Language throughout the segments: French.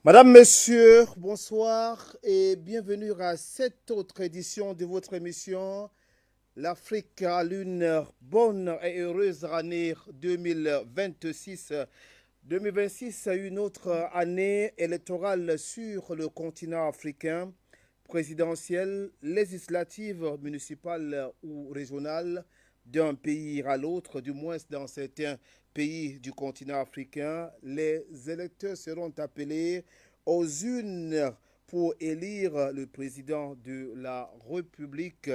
Madame, Monsieur, bonsoir et bienvenue à cette autre édition de votre émission L'Afrique a une bonne et heureuse année 2026. 2026 est une autre année électorale sur le continent africain, présidentielle, législative, municipale ou régionale, d'un pays à l'autre, du moins dans certains pays du continent africain. Les électeurs seront appelés aux urnes pour élire le président de la République,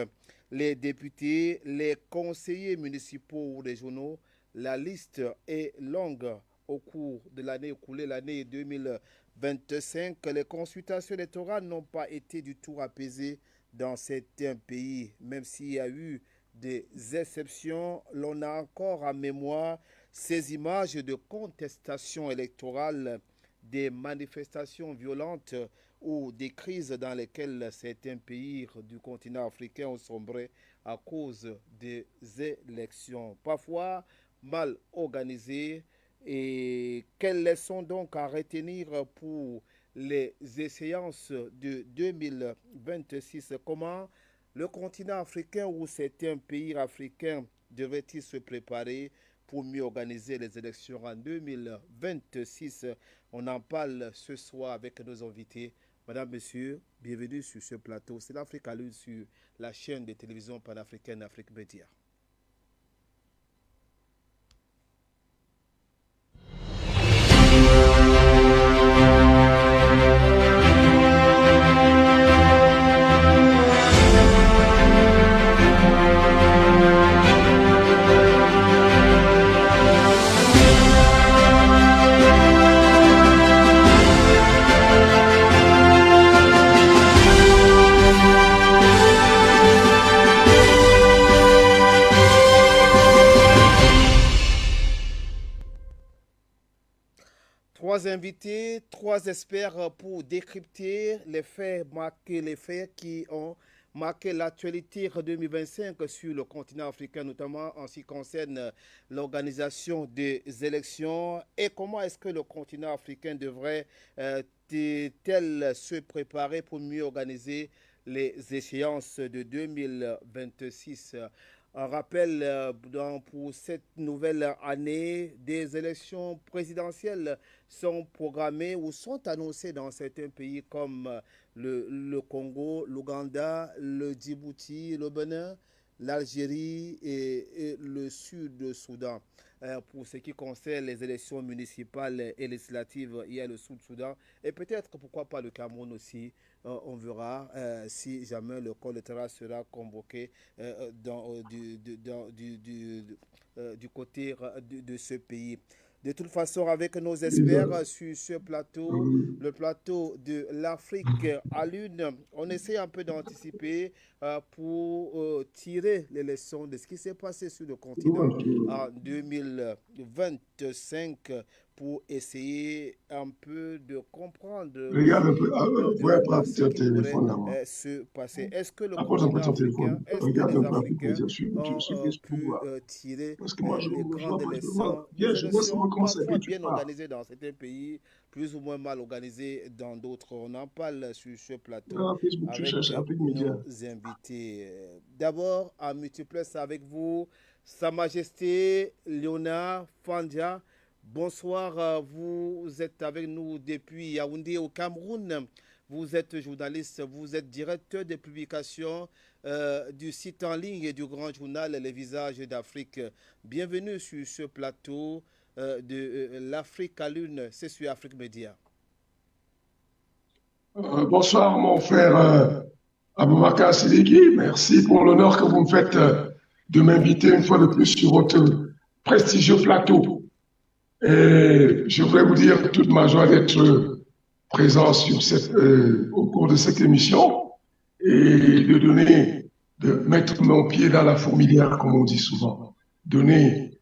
les députés, les conseillers municipaux ou régionaux. La liste est longue au cours de l'année écoulée, l'année 2025. Les consultations électorales n'ont pas été du tout apaisées dans certains pays, même s'il y a eu des exceptions. L'on a encore en mémoire ces images de contestation électorale, des manifestations violentes ou des crises dans lesquelles certains pays du continent africain ont sombré à cause des élections, parfois mal organisées. Et quelles leçons donc à retenir pour les échéances de 2026? Comment le continent africain ou certains pays africains devraient-ils se préparer pour mieux organiser les élections en 2026? On en parle ce soir avec nos invités. Madame, Monsieur, bienvenue sur ce plateau. C'est l'Afrique à l'une sur la chaîne de télévision panafricaine Afrique Média. Trois invités, trois experts pour décrypter les faits qui ont marqué l'actualité 2025 sur le continent africain, notamment en ce qui concerne l'organisation des élections et comment est-ce que le continent africain devrait tel se préparer pour mieux organiser les échéances de 2026. Un rappel pour cette nouvelle année, des élections présidentielles sont programmées ou sont annoncées dans certains pays comme le Congo, l'Ouganda, le Djibouti, le Bénin, l'Algérie et le Sud-Soudan. Pour ce qui concerne les élections municipales et législatives, il y a le Sud-Soudan et peut-être, pourquoi pas, le Cameroun aussi. On verra si jamais le col électoral sera convoqué du côté de ce pays. De toute façon, avec nos experts sur ce plateau, le plateau de l'Afrique à l'une, on essaie un peu d'anticiper pour tirer les leçons de ce qui s'est passé sur le continent en 2025 pour essayer un peu de comprendre Regarde un aussi peu. Ouais, prends ce ton qui pourrait téléphone là-bas. se passer. Est-ce que le Apporte un peu continent ton africain, téléphone. est-ce que Regarde les un peu Afrique Africains Média. Suis ont Chris pour pu voir. tirer Parce que moi, les je vois grandes pas, je vois. leçons Viens, des je vois seulement élections comment c'est parfois que tu bien parles. organisées dans certains pays, plus ou moins mal organisées dans d'autres? On en parle sur ce plateau Dans Facebook, tu avec cherches Afrique Média. nos invités. D'abord, en multiplex avec vous, Sa Majesté Léonard Fandia. Bonsoir, vous êtes avec nous depuis Yaoundé au Cameroun. Vous êtes journaliste, vous êtes directeur de publication du site en ligne et du grand journal Les Visages d'Afrique. Bienvenue sur ce plateau de l'Afrique à l'une, c'est sur Afrique Média. Bonsoir, mon frère Aboubakar Sidiki. Merci pour l'honneur que vous me faites de m'inviter une fois de plus sur votre prestigieux plateau. Et je voudrais vous dire toute ma joie d'être présent sur au cours de cette émission et de mettre mon pied dans la fourmilière, comme on dit souvent. Donner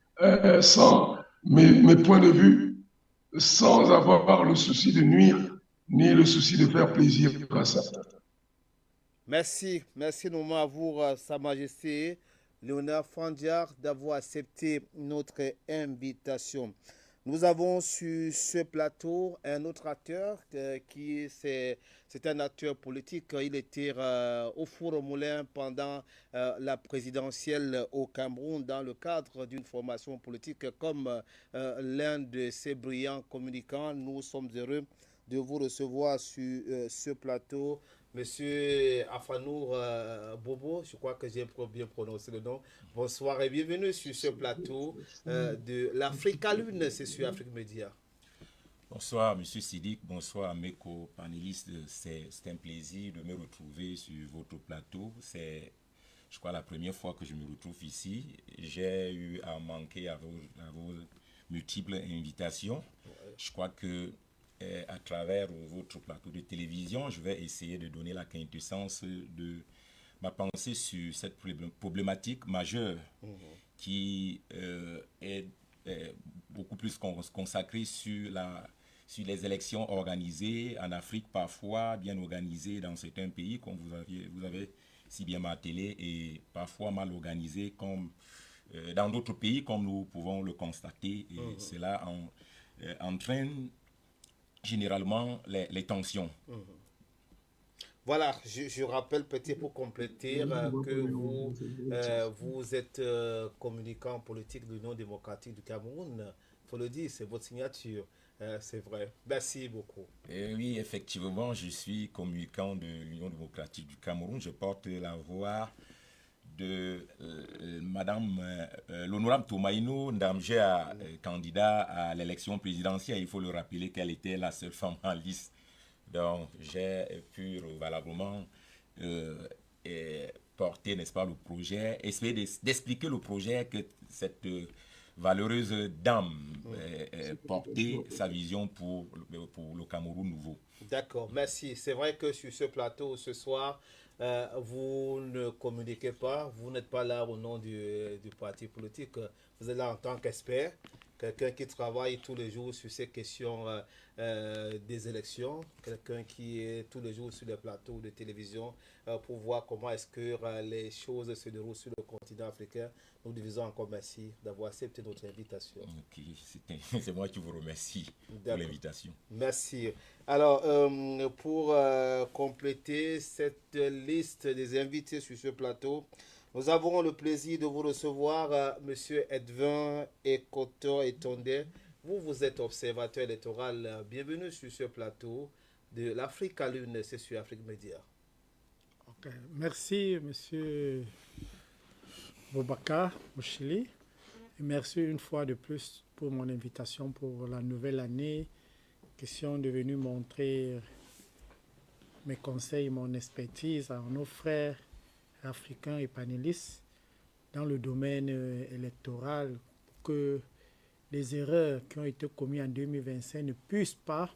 sans mes points de vue, sans avoir le souci de nuire, ni le souci de faire plaisir à ça. Merci, merci nommé à vous, Sa Majesté Léonard Fandiar, d'avoir accepté notre invitation. Nous avons sur ce plateau un autre acteur c'est un acteur politique. Il était au four au moulin pendant la présidentielle au Cameroun dans le cadre d'une formation politique comme l'un de ces brillants communicants. Nous sommes heureux de vous recevoir sur ce plateau. Monsieur Afanour Bobo, je crois que j'ai bien prononcé le nom. Bonsoir et bienvenue sur ce plateau de l'Afrique à Lune, c'est sur Afrique Média. Bonsoir, Monsieur Sidik, bonsoir à mes co-panélistes. C'est un plaisir de me retrouver sur votre plateau. C'est, je crois, la première fois que je me retrouve ici. J'ai eu à manquer à vos multiples invitations. Je crois que à travers votre plateau de télévision, je vais essayer de donner la quintessence de ma pensée sur cette problématique majeure qui est beaucoup plus consacrée sur les élections organisées en Afrique, parfois bien organisées dans certains pays, comme vous avez si bien martelé, et parfois mal organisées comme dans d'autres pays, comme nous pouvons le constater. Et cela entraîne généralement les tensions. Voilà, je rappelle peut-être pour compléter que vous êtes communicant politique de l'Union démocratique du Cameroun. Il faut le dire, c'est votre signature. C'est vrai. Merci beaucoup. Et oui, effectivement, je suis communicant de l'Union démocratique du Cameroun. Je porte la voix de Madame l'honorable Toumaïnou Ndamjea, candidat à l'élection présidentielle. Il faut le rappeler qu'elle était la seule femme en liste. Donc, j'ai pu valablement porter, n'est-ce pas, le projet, essayer d'expliquer le projet que cette valeureuse dame portait sa vision pour le Cameroun nouveau. D'accord, merci. C'est vrai que sur ce plateau ce soir, vous ne communiquez pas, vous n'êtes pas là au nom du parti politique, vous êtes là en tant qu'expert, quelqu'un qui travaille tous les jours sur ces questions des élections, quelqu'un qui est tous les jours sur les plateaux de télévision pour voir comment est-ce que les choses se déroulent sur le continent africain. Nous disons encore merci d'avoir accepté notre invitation. Ok, c'est moi qui vous remercie pour l'invitation. Merci. Alors, pour compléter cette liste des invités sur ce plateau, nous avons le plaisir de vous recevoir, Monsieur Edwin Ekoto Etonde. Vous êtes observateur électoral. Bienvenue sur ce plateau de l'Afrique à Lune, c'est sur Afrique Média. Okay. Merci, Monsieur Boubacar Mouchili. Et merci une fois de plus pour mon invitation pour la nouvelle année. Question de venir montrer mes conseils, mon expertise à nos frères africains et panélistes dans le domaine électoral, que les erreurs qui ont été commises en 2025 ne puissent pas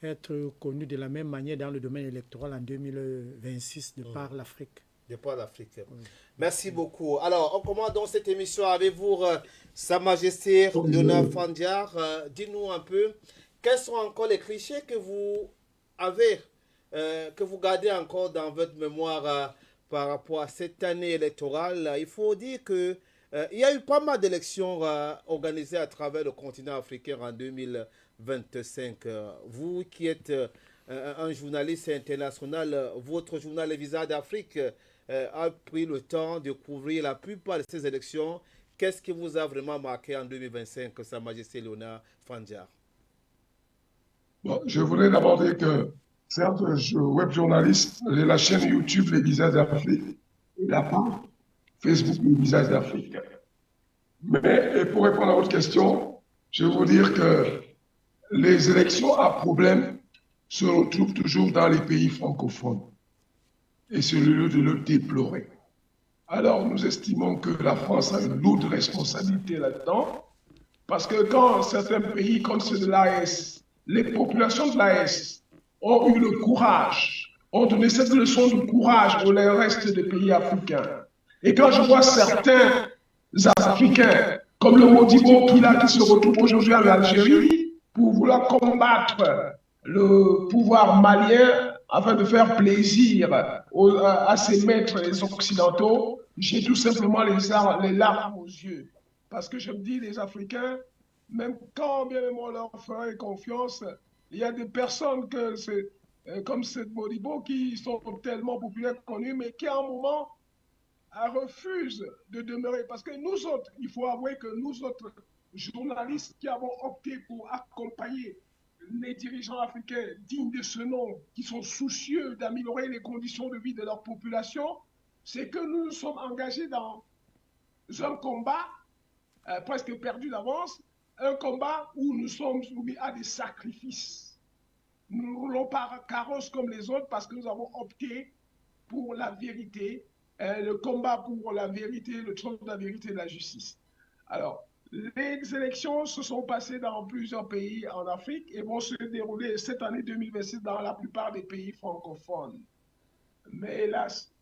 être connues de la même manière dans le domaine électoral en 2026 de par l'Afrique. De par l'Afrique. Oui. Merci beaucoup. Alors, on commence donc cette émission avec vous, Sa Majesté Léonard Fandiar. Dis-nous un peu, quels sont encore les clichés que vous avez, que vous gardez encore dans votre mémoire par rapport à cette année électorale? Il faut dire que il y a eu pas mal d'élections organisées à travers le continent africain en 2025. Vous qui êtes un journaliste international, votre journal Les Visages d'Afrique a pris le temps de couvrir la plupart de ces élections. Qu'est-ce qui vous a vraiment marqué en 2025, Sa Majesté Léonard Fandiar? Bon, je voudrais d'abord dire que, certes, je suis web journaliste de la chaîne YouTube Les Visages d'Afrique et la page Facebook Les Visages d'Afrique. Mais pour répondre à votre question, je veux vous dire que les élections à problème se retrouvent toujours dans les pays francophones. Et c'est le lieu de le déplorer. Alors, nous estimons que la France a une lourde responsabilité là-dedans, parce que quand certains pays comme ceux de l'AES, les populations de l'AES ont eu le courage, ont donné cette leçon de courage au reste des pays africains. Et quand je vois certains Africains, comme le Modibo Pila qui se retrouve aujourd'hui en Algérie pour vouloir combattre le pouvoir malien afin de faire plaisir à ses maîtres les occidentaux, j'ai tout simplement les larmes aux yeux. parce que je me dis, les Africains, même quand bien même on leur ferait confiance, il y a des personnes comme cette Modibo qui sont tellement populaires, connues, mais qui à un moment refusent de demeurer. Parce que nous autres, il faut avouer que nous autres journalistes qui avons opté pour accompagner les dirigeants africains dignes de ce nom, qui sont soucieux d'améliorer les conditions de vie de leur population, c'est que nous nous sommes engagés dans un combat presque perdu d'avance, un combat où nous sommes soumis à des sacrifices. Nous ne roulons pas carrosse comme les autres parce que nous avons opté pour la vérité, le combat pour la vérité, le trône de la vérité et de la justice. Alors, les élections se sont passées dans plusieurs pays en Afrique et vont se dérouler cette année 2026 dans la plupart des pays francophones. Mais hélas,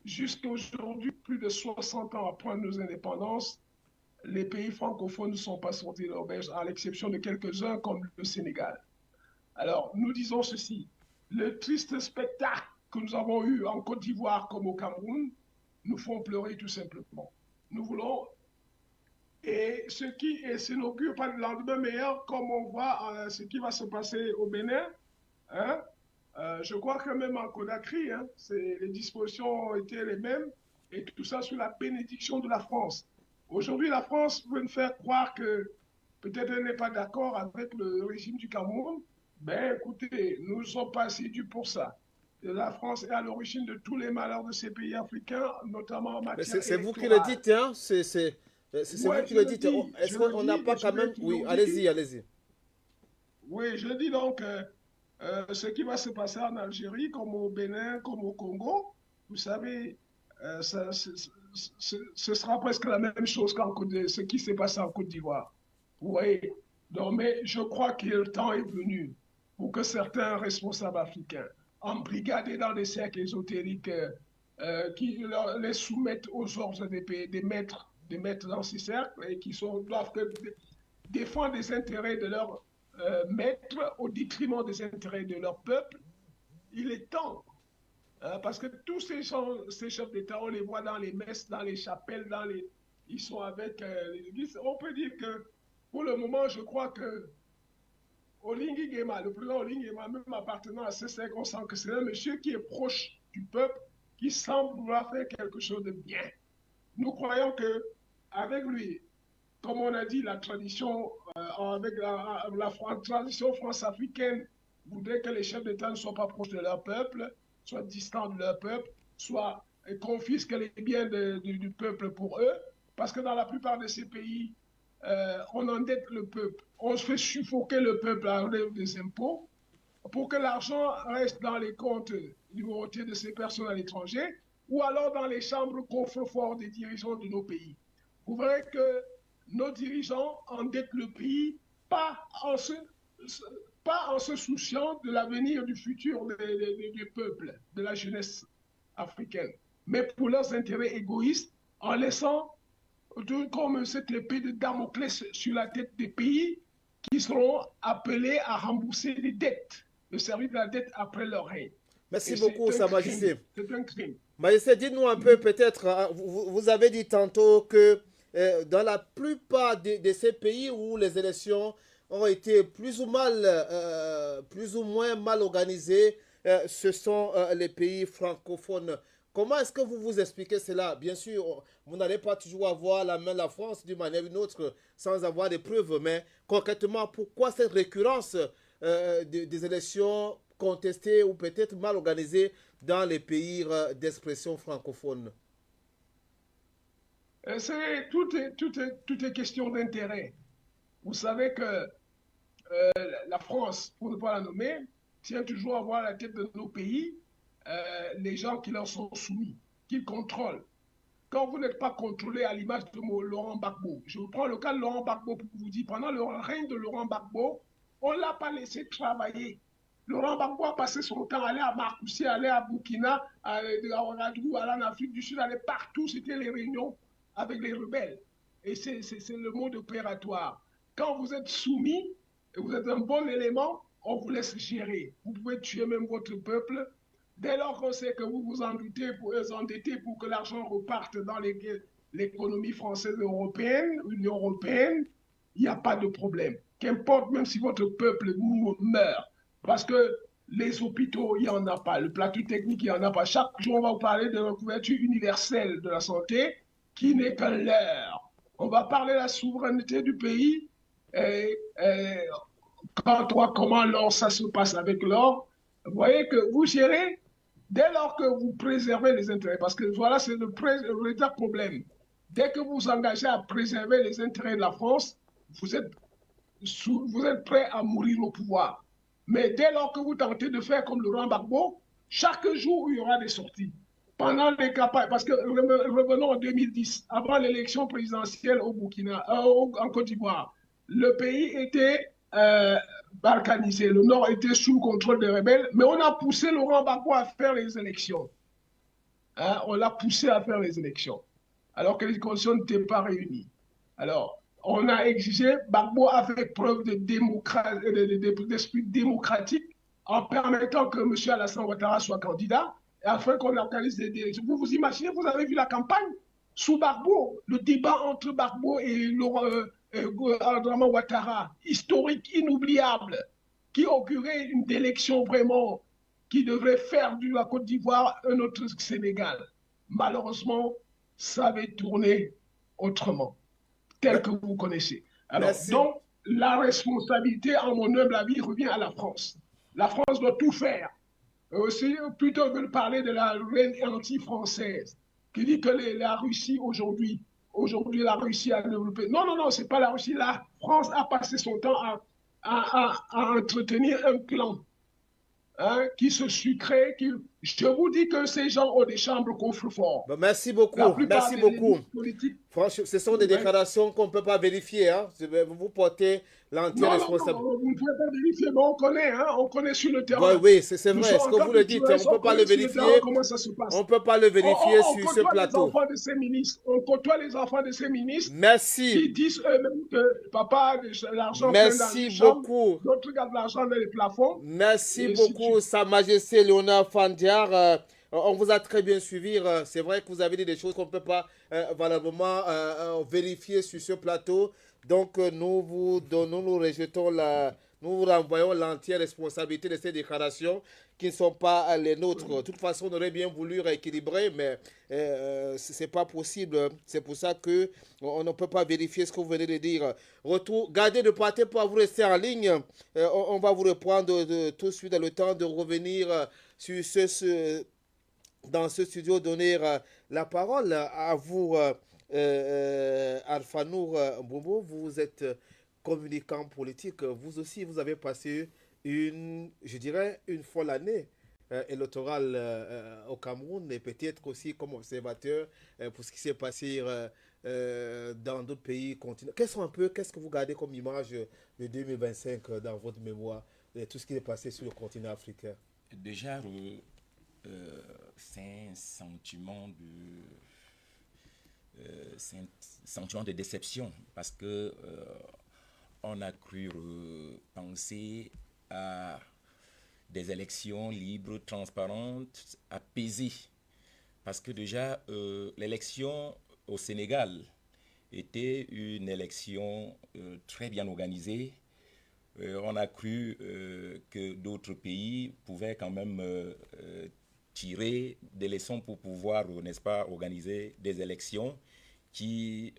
jusqu'à aujourd'hui, plus de 60 ans après nos indépendances, les pays francophones ne sont pas sortis de l'auberge, à l'exception de quelques-uns comme le Sénégal. Alors, nous disons ceci, le triste spectacle que nous avons eu en Côte d'Ivoire comme au Cameroun nous font pleurer tout simplement. Nous voulons, et ce qui s'inaugure par le lendemain meilleur, comme on voit ce qui va se passer au Bénin, hein, je crois que même en Conakry, hein, les dispositions ont été les mêmes, et tout ça sous la bénédiction de la France. Aujourd'hui, la France veut nous faire croire que peut-être elle n'est pas d'accord avec le régime du Cameroun. Ben écoutez, nous ne sommes pas assidus pour ça. La France est à l'origine de tous les malheurs de ces pays africains, notamment en matière C'est vous qui électorale. le dites, hein? C'est Ouais, vous qui je le le dites. dis, Est-ce je le qu'on n'a dis pas et je quand l'ai même... toujours Oui, dit. allez-y, allez-y. Oui, je dis donc, ce qui va se passer en Algérie, comme au Bénin, comme au Congo, vous savez, ce sera presque la même chose ce qui s'est passé en Côte d'Ivoire. Vous voyez? Donc, mais je crois que le temps est venu pour que certains responsables africains, embrigadés dans des cercles ésotériques, qui les soumettent aux ordres des maîtres dans ces cercles et qui doivent défendre les intérêts de leurs maîtres au détriment des intérêts de leur peuple, il est temps. Parce que tous ces chefs d'État, on les voit dans les messes, dans les chapelles, ils sont avec les églises. On peut dire que, pour le moment, je crois que Olingi Nguema, le président Olingi Nguema, même appartenant à ce cercle, on sent que c'est un monsieur qui est proche du peuple, qui semble vouloir faire quelque chose de bien. Nous croyons que avec lui, comme on a dit, la tradition, avec la tradition france-africaine voudrait que les chefs d'État ne soient pas proches de leur peuple, soient distants de leur peuple, soient confisquent les biens du peuple pour eux, parce que dans la plupart de ces pays, on endette le peuple, on se fait suffoquer le peuple à enlever des impôts pour que l'argent reste dans les comptes numérotés de ces personnes à l'étranger, ou alors dans les chambres coffre-fort des dirigeants de nos pays. Vous verrez que nos dirigeants endettent le pays, pas en se souciant de l'avenir du futur du peuple, de la jeunesse africaine, mais pour leurs intérêts égoïstes, en laissant comme cette épée de Damoclès sur la tête des pays qui seront appelés à rembourser les dettes, le service de la dette après leur règne. Merci beaucoup, Sa Majesté. C'est un crime. Majesté, dites-nous un peu, peut-être, hein, vous avez dit tantôt que dans la plupart de ces pays où les élections ont été plus ou moins mal organisées, ce sont les pays francophones. Comment est-ce que vous vous expliquez cela? Bien sûr, vous n'allez pas toujours avoir la main de la France d'une manière ou d'une autre sans avoir des preuves, mais concrètement, pourquoi cette récurrence des élections contestées ou peut-être mal organisées dans les pays d'expression francophone? Tout est question d'intérêt. Vous savez que la France, pour ne pas la nommer, tient toujours à voir à la tête de nos pays les gens qui leur sont soumis, qu'ils contrôlent. Quand vous n'êtes pas contrôlé à l'image de Laurent Gbagbo, je vous prends le cas de Laurent Gbagbo pour vous dire, pendant le règne de Laurent Gbagbo, on ne l'a pas laissé travailler. Laurent Gbagbo a passé son temps à aller à Marcoussis, à aller à Burkina, à Ouagadougou, à aller en Afrique du Sud, à aller partout, c'était les réunions avec les rebelles. Et c'est le mode opératoire. Quand vous êtes soumis, et vous êtes un bon élément, on vous laisse gérer. Vous pouvez tuer même votre peuple. Dès lors qu'on sait que vous vous endettez pour que l'argent reparte dans les l'économie française et européenne, l'Union européenne, il n'y a pas de problème. Qu'importe, même si votre peuple meurt, parce que les hôpitaux, il n'y en a pas. Le plateau technique, il n'y en a pas. Chaque jour, on va vous parler de la couverture universelle de la santé, qui n'est qu'un leurre. On va parler de la souveraineté du pays. Quand toi, comment l'or, ça se passe avec l'or, vous voyez que vous gérez dès lors que vous préservez les intérêts. Parce que voilà, c'est le véritable problème. Dès que vous vous engagez à préserver les intérêts de la France, vous êtes prêt à mourir au pouvoir. Mais dès lors que vous tentez de faire comme Laurent Gbagbo, chaque jour, il y aura des sorties. Pendant les campagnes, parce que revenons en 2010, avant l'élection présidentielle au Burkina, en Côte d'Ivoire, le pays était balkanisé, le Nord était sous le contrôle des rebelles, mais on a poussé Laurent Gbagbo à faire les élections. Hein, on l'a poussé à faire les élections, alors que les conditions n'étaient pas réunies. Alors, on a exigé, Gbagbo a fait preuve d'esprit démocratique en permettant que M. Alassane Ouattara soit candidat et afin qu'on organise des élections. Vous vous imaginez, vous avez vu la campagne sous Gbagbo, le débat entre Gbagbo et Alassane Ouattara, historique, inoubliable, qui augurait une élection vraiment qui devrait faire de la Côte d'Ivoire un autre Sénégal. Malheureusement, ça avait tourné autrement, tel que vous connaissez. Alors, Merci. donc, la responsabilité, en mon humble avis, revient à la France. La France doit tout faire. Aussi, plutôt que de parler de la reine anti-française, qui dit que la Russie aujourd'hui, la Russie a développé. Non, non, non, c'est pas la Russie. La France a passé son temps à entretenir un clan. Hein, qui se sucrait. Je vous dis que ces gens ont des chambres coffre-fort. Ben, merci beaucoup. Merci beaucoup. Franchement, ce sont des déclarations qu'on ne peut pas vérifier. Hein. Vous portez l'entière responsabilité. Non, vous ne pouvez pas vérifier, mais on connaît, hein, on connaît sur le terrain. Oui, c'est vrai. Ce que vous le dites, on ne peut pas le vérifier. Comment ça se passe. On ne peut pas le vérifier sur ce plateau. On côtoie les enfants de ces ministres. Merci. Qui disent eux-mêmes que papa a l'argent plein dans les chambres. D'autres gardent l'argent dans les plafonds. Merci beaucoup, Sa Majesté Léonard Fandiar. On vous a très bien suivi. C'est vrai que vous avez dit des choses qu'on ne peut pas valablement vérifier sur ce plateau. Donc, nous vous rejetons nous vous renvoyons l'entière responsabilité de ces déclarations qui ne sont pas les nôtres. De toute façon, on aurait bien voulu rééquilibrer, mais ce n'est pas possible. C'est pour ça qu'on ne peut pas vérifier ce que vous venez de dire. Gardez de partir pour vous rester en ligne. On va vous reprendre tout de suite le temps de revenir sur dans ce studio, donner la parole à vous, Alpha Nour Mbombo. Vous êtes communicant politique. Vous aussi, vous avez passé une folle année électorale au Cameroun et peut-être aussi comme observateur pour ce qui s'est passé dans d'autres pays continents. Qu'est-ce que vous gardez comme image de 2025 dans votre mémoire de tout ce qui est passé sur le continent africain? Déjà, c'est un sentiment de déception parce que on a cru penser à des élections libres, transparentes, apaisées. Parce que déjà, l'élection au Sénégal était une élection très bien organisée. On a cru que d'autres pays pouvaient quand même tirer des leçons pour pouvoir, n'est-ce pas, organiser des élections qui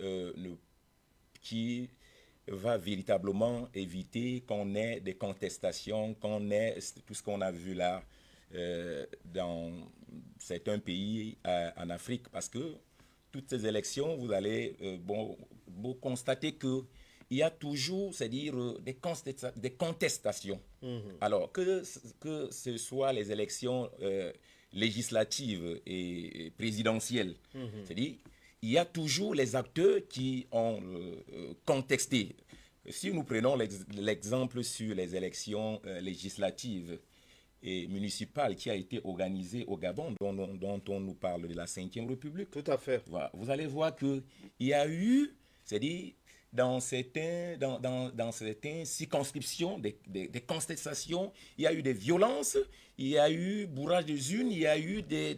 va véritablement éviter qu'on ait des contestations, qu'on ait tout ce qu'on a vu là dans certains pays en Afrique. Parce que toutes ces élections, vous allez constater qu'il y a toujours, c'est-à-dire des contestations. Alors, que ce soit les élections législatives et présidentielles, c'est-à-dire il y a toujours les acteurs qui ont contesté. Si nous prenons l'exemple sur les élections législatives et municipales qui a été organisée au Gabon, dont on nous parle de la Ve République. Tout à fait. Voilà. Vous allez voir qu'il y a eu, c'est-à-dire dans certaines circonscriptions, des contestations, il y a eu des violences, il y a eu bourrage des urnes, il y a eu des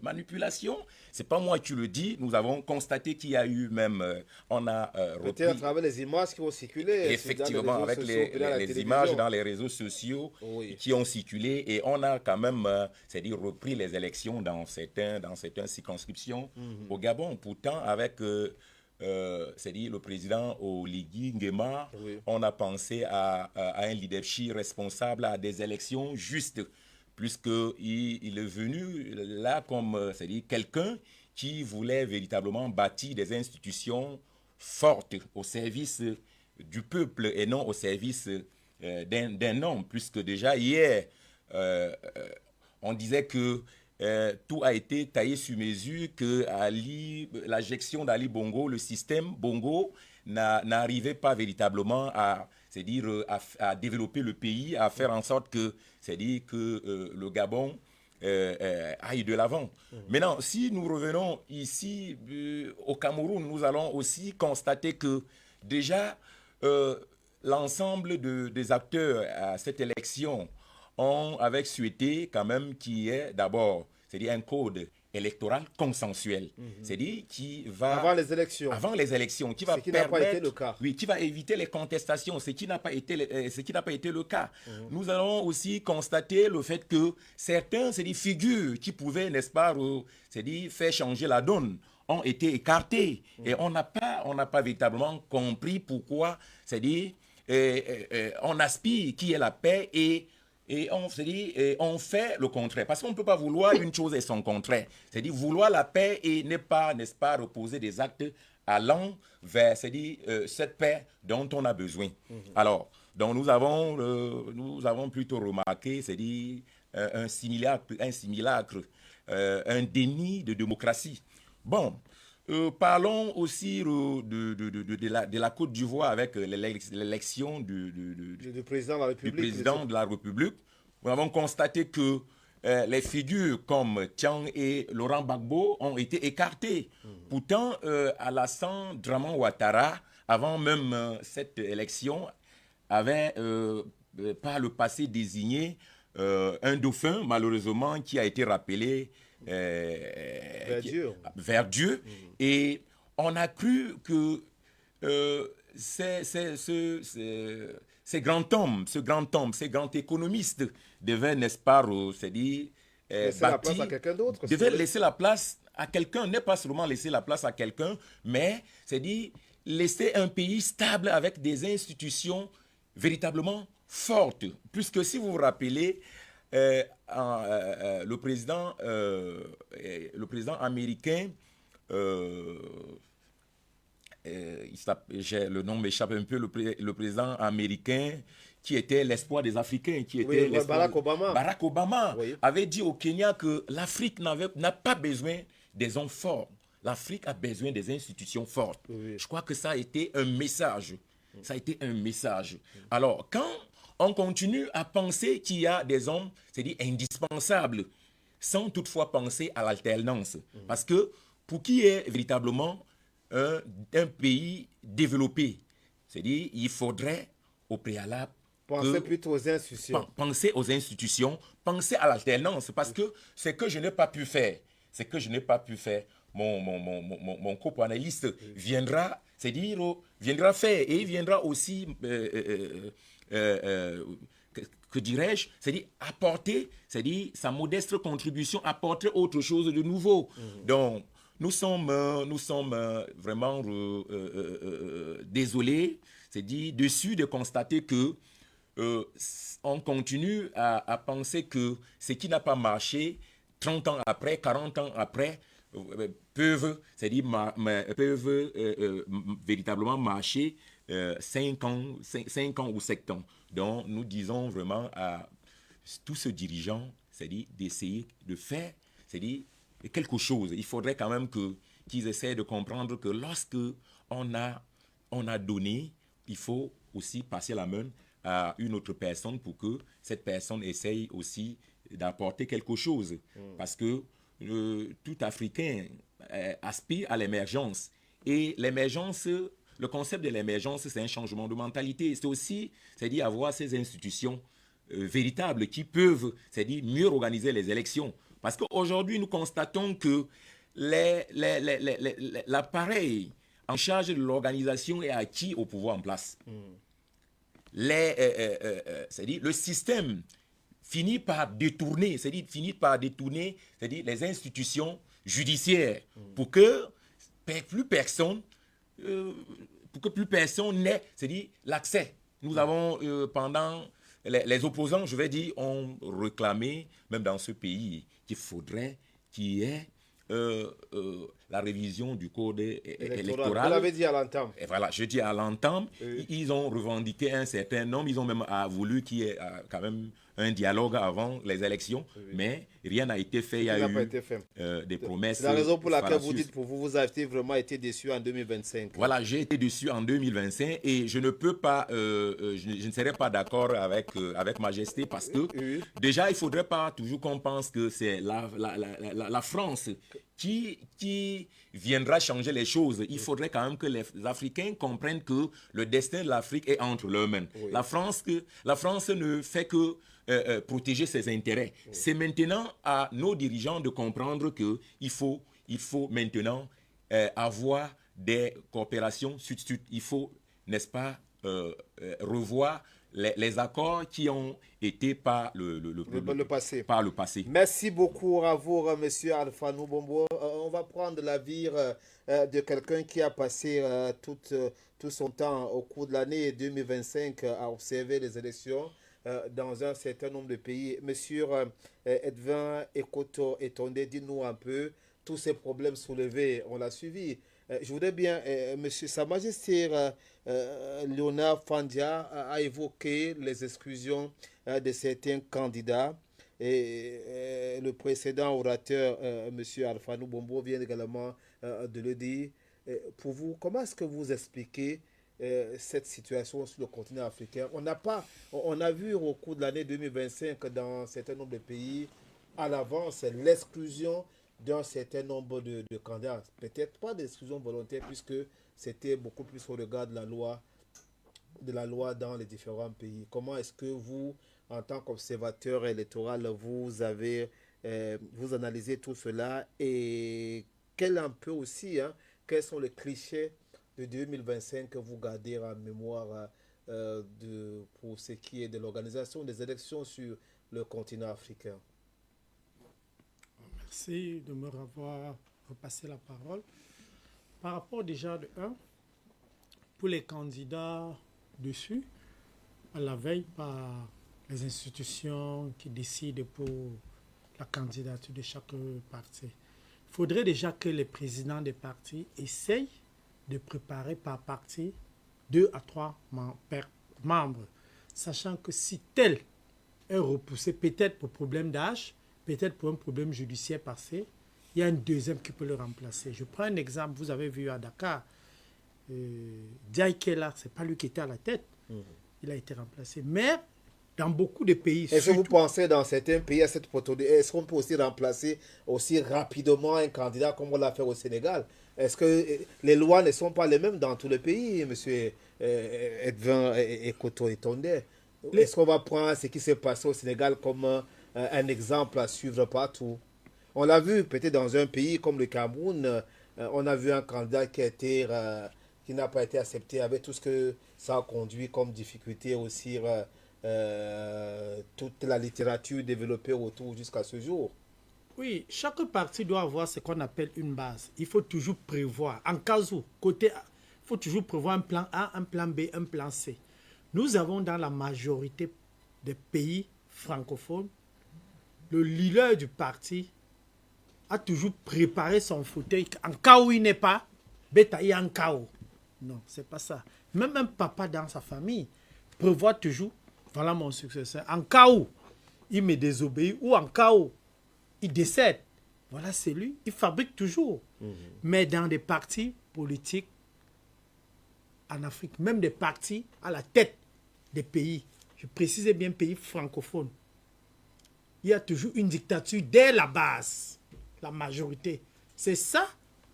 manipulations. C'est pas moi qui le dis, nous avons constaté qu'il y a eu même, on a repris... Peut-être à travers les images qui ont circulé. Effectivement, avec les images dans les réseaux sociaux qui ont circulé, et on a quand même, c'est-à-dire repris les élections dans certaines circonscriptions au Gabon. Pourtant, avec... c'est-à-dire le président Oligui Nguema, on a pensé à un leadership responsable, à des élections justes, puisqu'il est venu là comme c'est-à-dire quelqu'un qui voulait véritablement bâtir des institutions fortes au service du peuple et non au service d'un homme, puisque déjà hier, on disait que tout a été taillé sur mesure, que la gestion d'Ali Bongo, le système Bongo, n'arrivait pas véritablement c'est-à-dire à développer le pays, à faire en sorte que, c'est-à-dire que le Gabon aille de l'avant. Maintenant, si nous revenons ici au Cameroun, nous allons aussi constater que déjà l'ensemble des acteurs à cette élection avec souhaité quand même qu'il y ait d'abord, c'est-à-dire un code électoral consensuel, c'est-à-dire qui va... Avant les élections. Avant les élections, qui va permettre... Ce qui n'a pas été le cas. Oui, qui va éviter les contestations, ce qui n'a pas été le cas. Nous allons aussi constater le fait que certains, c'est des figures qui pouvaient, n'est-ce pas, c'est-à-dire faire changer la donne, ont été écartés. Et on n'a pas véritablement compris pourquoi, c'est-à-dire, on aspire qu'il y ait la paix et on fait le contraire. Parce qu'on ne peut pas vouloir une chose et son contraire. C'est-à-dire vouloir la paix et ne pas, n'est-ce pas, reposer des actes allant vers, cette paix dont on a besoin. Alors, donc nous avons plutôt remarqué, c'est-à-dire un simulacre, un déni de démocratie. Bon, parlons aussi de la Côte d'Ivoire avec l'élection du président de la République. Nous avons constaté que les figures comme Tiang et Laurent Gbagbo ont été écartées. Pourtant, Alassane Draman Ouattara, avant même cette élection, avait par le passé désigné un dauphin, malheureusement, qui a été rappelé vers Dieu. Et on a cru que ces grands hommes, ces grands économistes devaient, n'est-ce pas, c'est-à-dire devaient laisser la place à quelqu'un, n'est pas seulement laisser la place à quelqu'un, mais c'est-à-dire laisser un pays stable avec des institutions véritablement fortes. Puisque si vous vous rappelez, le président américain, le nom m'échappe un peu, le président américain qui était l'espoir des Africains, Barack Obama avait dit au Kenya que l'Afrique n'a pas besoin des hommes forts. L'Afrique a besoin des institutions fortes. Je crois que ça a été un message. Alors, quand on continue à penser qu'il y a des hommes, c'est-à-dire indispensables, sans toutefois penser à l'alternance. Parce que pour qu'il y ait véritablement un pays développé, c'est-à-dire il faudrait au préalable plutôt aux institutions. Penser aux institutions, penser à l'alternance, parce que c'est que je n'ai pas pu faire. Mon co-panéliste viendra, c'est-à-dire viendra faire, et il viendra aussi que dirais-je, c'est-à-dire apporter, c'est-à-dire sa modeste contribution, apporter autre chose de nouveau. Donc, nous sommes vraiment désolés, c'est-à-dire déçus de constater que on continue à penser que ce qui n'a pas marché 30 ans après, 40 ans après, peuvent véritablement marcher 5 ans ou 7 ans. Donc, nous disons vraiment à tous ces dirigeants, c'est-à-dire d'essayer de faire, c'est-à-dire quelque chose. Il faudrait quand même qu'ils essaient de comprendre que lorsque on a donné, il faut aussi passer la main à une autre personne pour que cette personne essaye aussi d'apporter quelque chose. Parce que tout Africain aspire à l'émergence. Et l'émergence le concept de l'émergence, c'est un changement de mentalité. C'est aussi, c'est-à-dire avoir ces institutions véritables qui peuvent, c'est-à-dire mieux organiser les élections. Parce qu'aujourd'hui, nous constatons que l'appareil en charge de l'organisation est acquis au pouvoir en place. C'est-à-dire le système finit par détourner, c'est-à-dire les institutions judiciaires pour que plus personne n'ait, c'est-à-dire l'accès. Nous avons pendant les opposants, je vais dire, ont réclamé, même dans ce pays, qu'il faudrait qu'il y ait la révision du code électoral. Vous l'avez dit à l'entame. Et voilà, je dis à l'entame, ils ont revendiqué un certain nombre, ils ont même voulu qu'il y ait quand même un dialogue avant les élections, mais rien n'a été fait. Il y a eu des promesses. C'est la raison pour laquelle vous dites, pour vous, vous avez vraiment été déçu en 2025. Voilà, j'ai été déçu en 2025 et je ne peux pas, je ne serai pas d'accord avec Majesté parce que déjà, il ne faudrait pas toujours qu'on pense que c'est la France qui viendra changer les choses. Il faudrait quand même que les Africains comprennent que le destin de l'Afrique est entre leurs mains. La France ne fait que protéger ses intérêts. C'est maintenant à nos dirigeants de comprendre qu'il faut maintenant avoir des coopérations sud-sud. Il faut, n'est-ce pas, revoir les accords qui ont été par le passé. Merci beaucoup à vous, M. Alphanou Bombo. On va prendre l'avis de quelqu'un qui a passé tout son temps au cours de l'année 2025 à observer les élections dans un certain nombre de pays. Monsieur Edwin Ekoto Etonde, dis-nous un peu tous ces problèmes soulevés. On l'a suivi. Je voudrais bien, Monsieur Sa Majesté Léonard Fandia a évoqué les exclusions de certains candidats. Et le précédent orateur, Monsieur Alphanou Bombo, vient également de le dire. Pour vous, comment est-ce que vous expliquez cette situation sur le continent africain? On a vu au cours de l'année 2025 dans un certain nombre de pays, à l'avance, l'exclusion d'un certain nombre de candidats. Peut-être pas d'exclusion volontaire puisque c'était beaucoup plus au regard de la loi dans les différents pays. Comment est-ce que vous, en tant qu'observateur électoral, vous analysez tout cela et quels sont les clichés de 2025 que vous gardez en mémoire pour ce qui est de l'organisation des élections sur le continent africain? Merci de me revoir repasser la parole. Par rapport déjà pour les candidats dessus, à la veille par les institutions qui décident pour la candidature de chaque parti. Il faudrait déjà que les présidents des partis essayent de préparer par parti 2 à 3 membres, sachant que si tel est repoussé, peut-être pour problème d'âge, peut-être pour un problème judiciaire passé, il y a un deuxième qui peut le remplacer. Je prends un exemple, vous avez vu à Dakar, Diaykela, ce n'est pas lui qui était à la tête, il a été remplacé. Mais dans beaucoup de pays... Est-ce que vous pensez dans certains pays, est-ce qu'on peut aussi remplacer aussi rapidement un candidat comme on l'a fait au Sénégal? Est-ce que les lois ne sont pas les mêmes dans tous les pays, M. Edwin Ekoto Etonde? Est-ce qu'on va prendre ce qui s'est passé au Sénégal comme un exemple à suivre partout? On l'a vu peut-être dans un pays comme le Cameroun, on a vu un candidat qui n'a pas été accepté avec tout ce que ça a conduit comme difficulté aussi, toute la littérature développée autour jusqu'à ce jour. Oui, chaque parti doit avoir ce qu'on appelle une base. Il faut toujours prévoir, en cas où, il faut toujours prévoir un plan A, un plan B, un plan C. Nous avons dans la majorité des pays francophones, le leader du parti a toujours préparé son fauteuil en cas où il n'est pas, bétail en cas où. Non, c'est pas ça. Même un papa dans sa famille prévoit toujours, voilà mon successeur, en cas où il me désobéit ou en cas où il décède, voilà c'est lui, il fabrique toujours. Mais dans des partis politiques en Afrique, même des partis à la tête des pays, je précisais bien pays francophones, il y a toujours une dictature dès la base, la majorité. C'est ça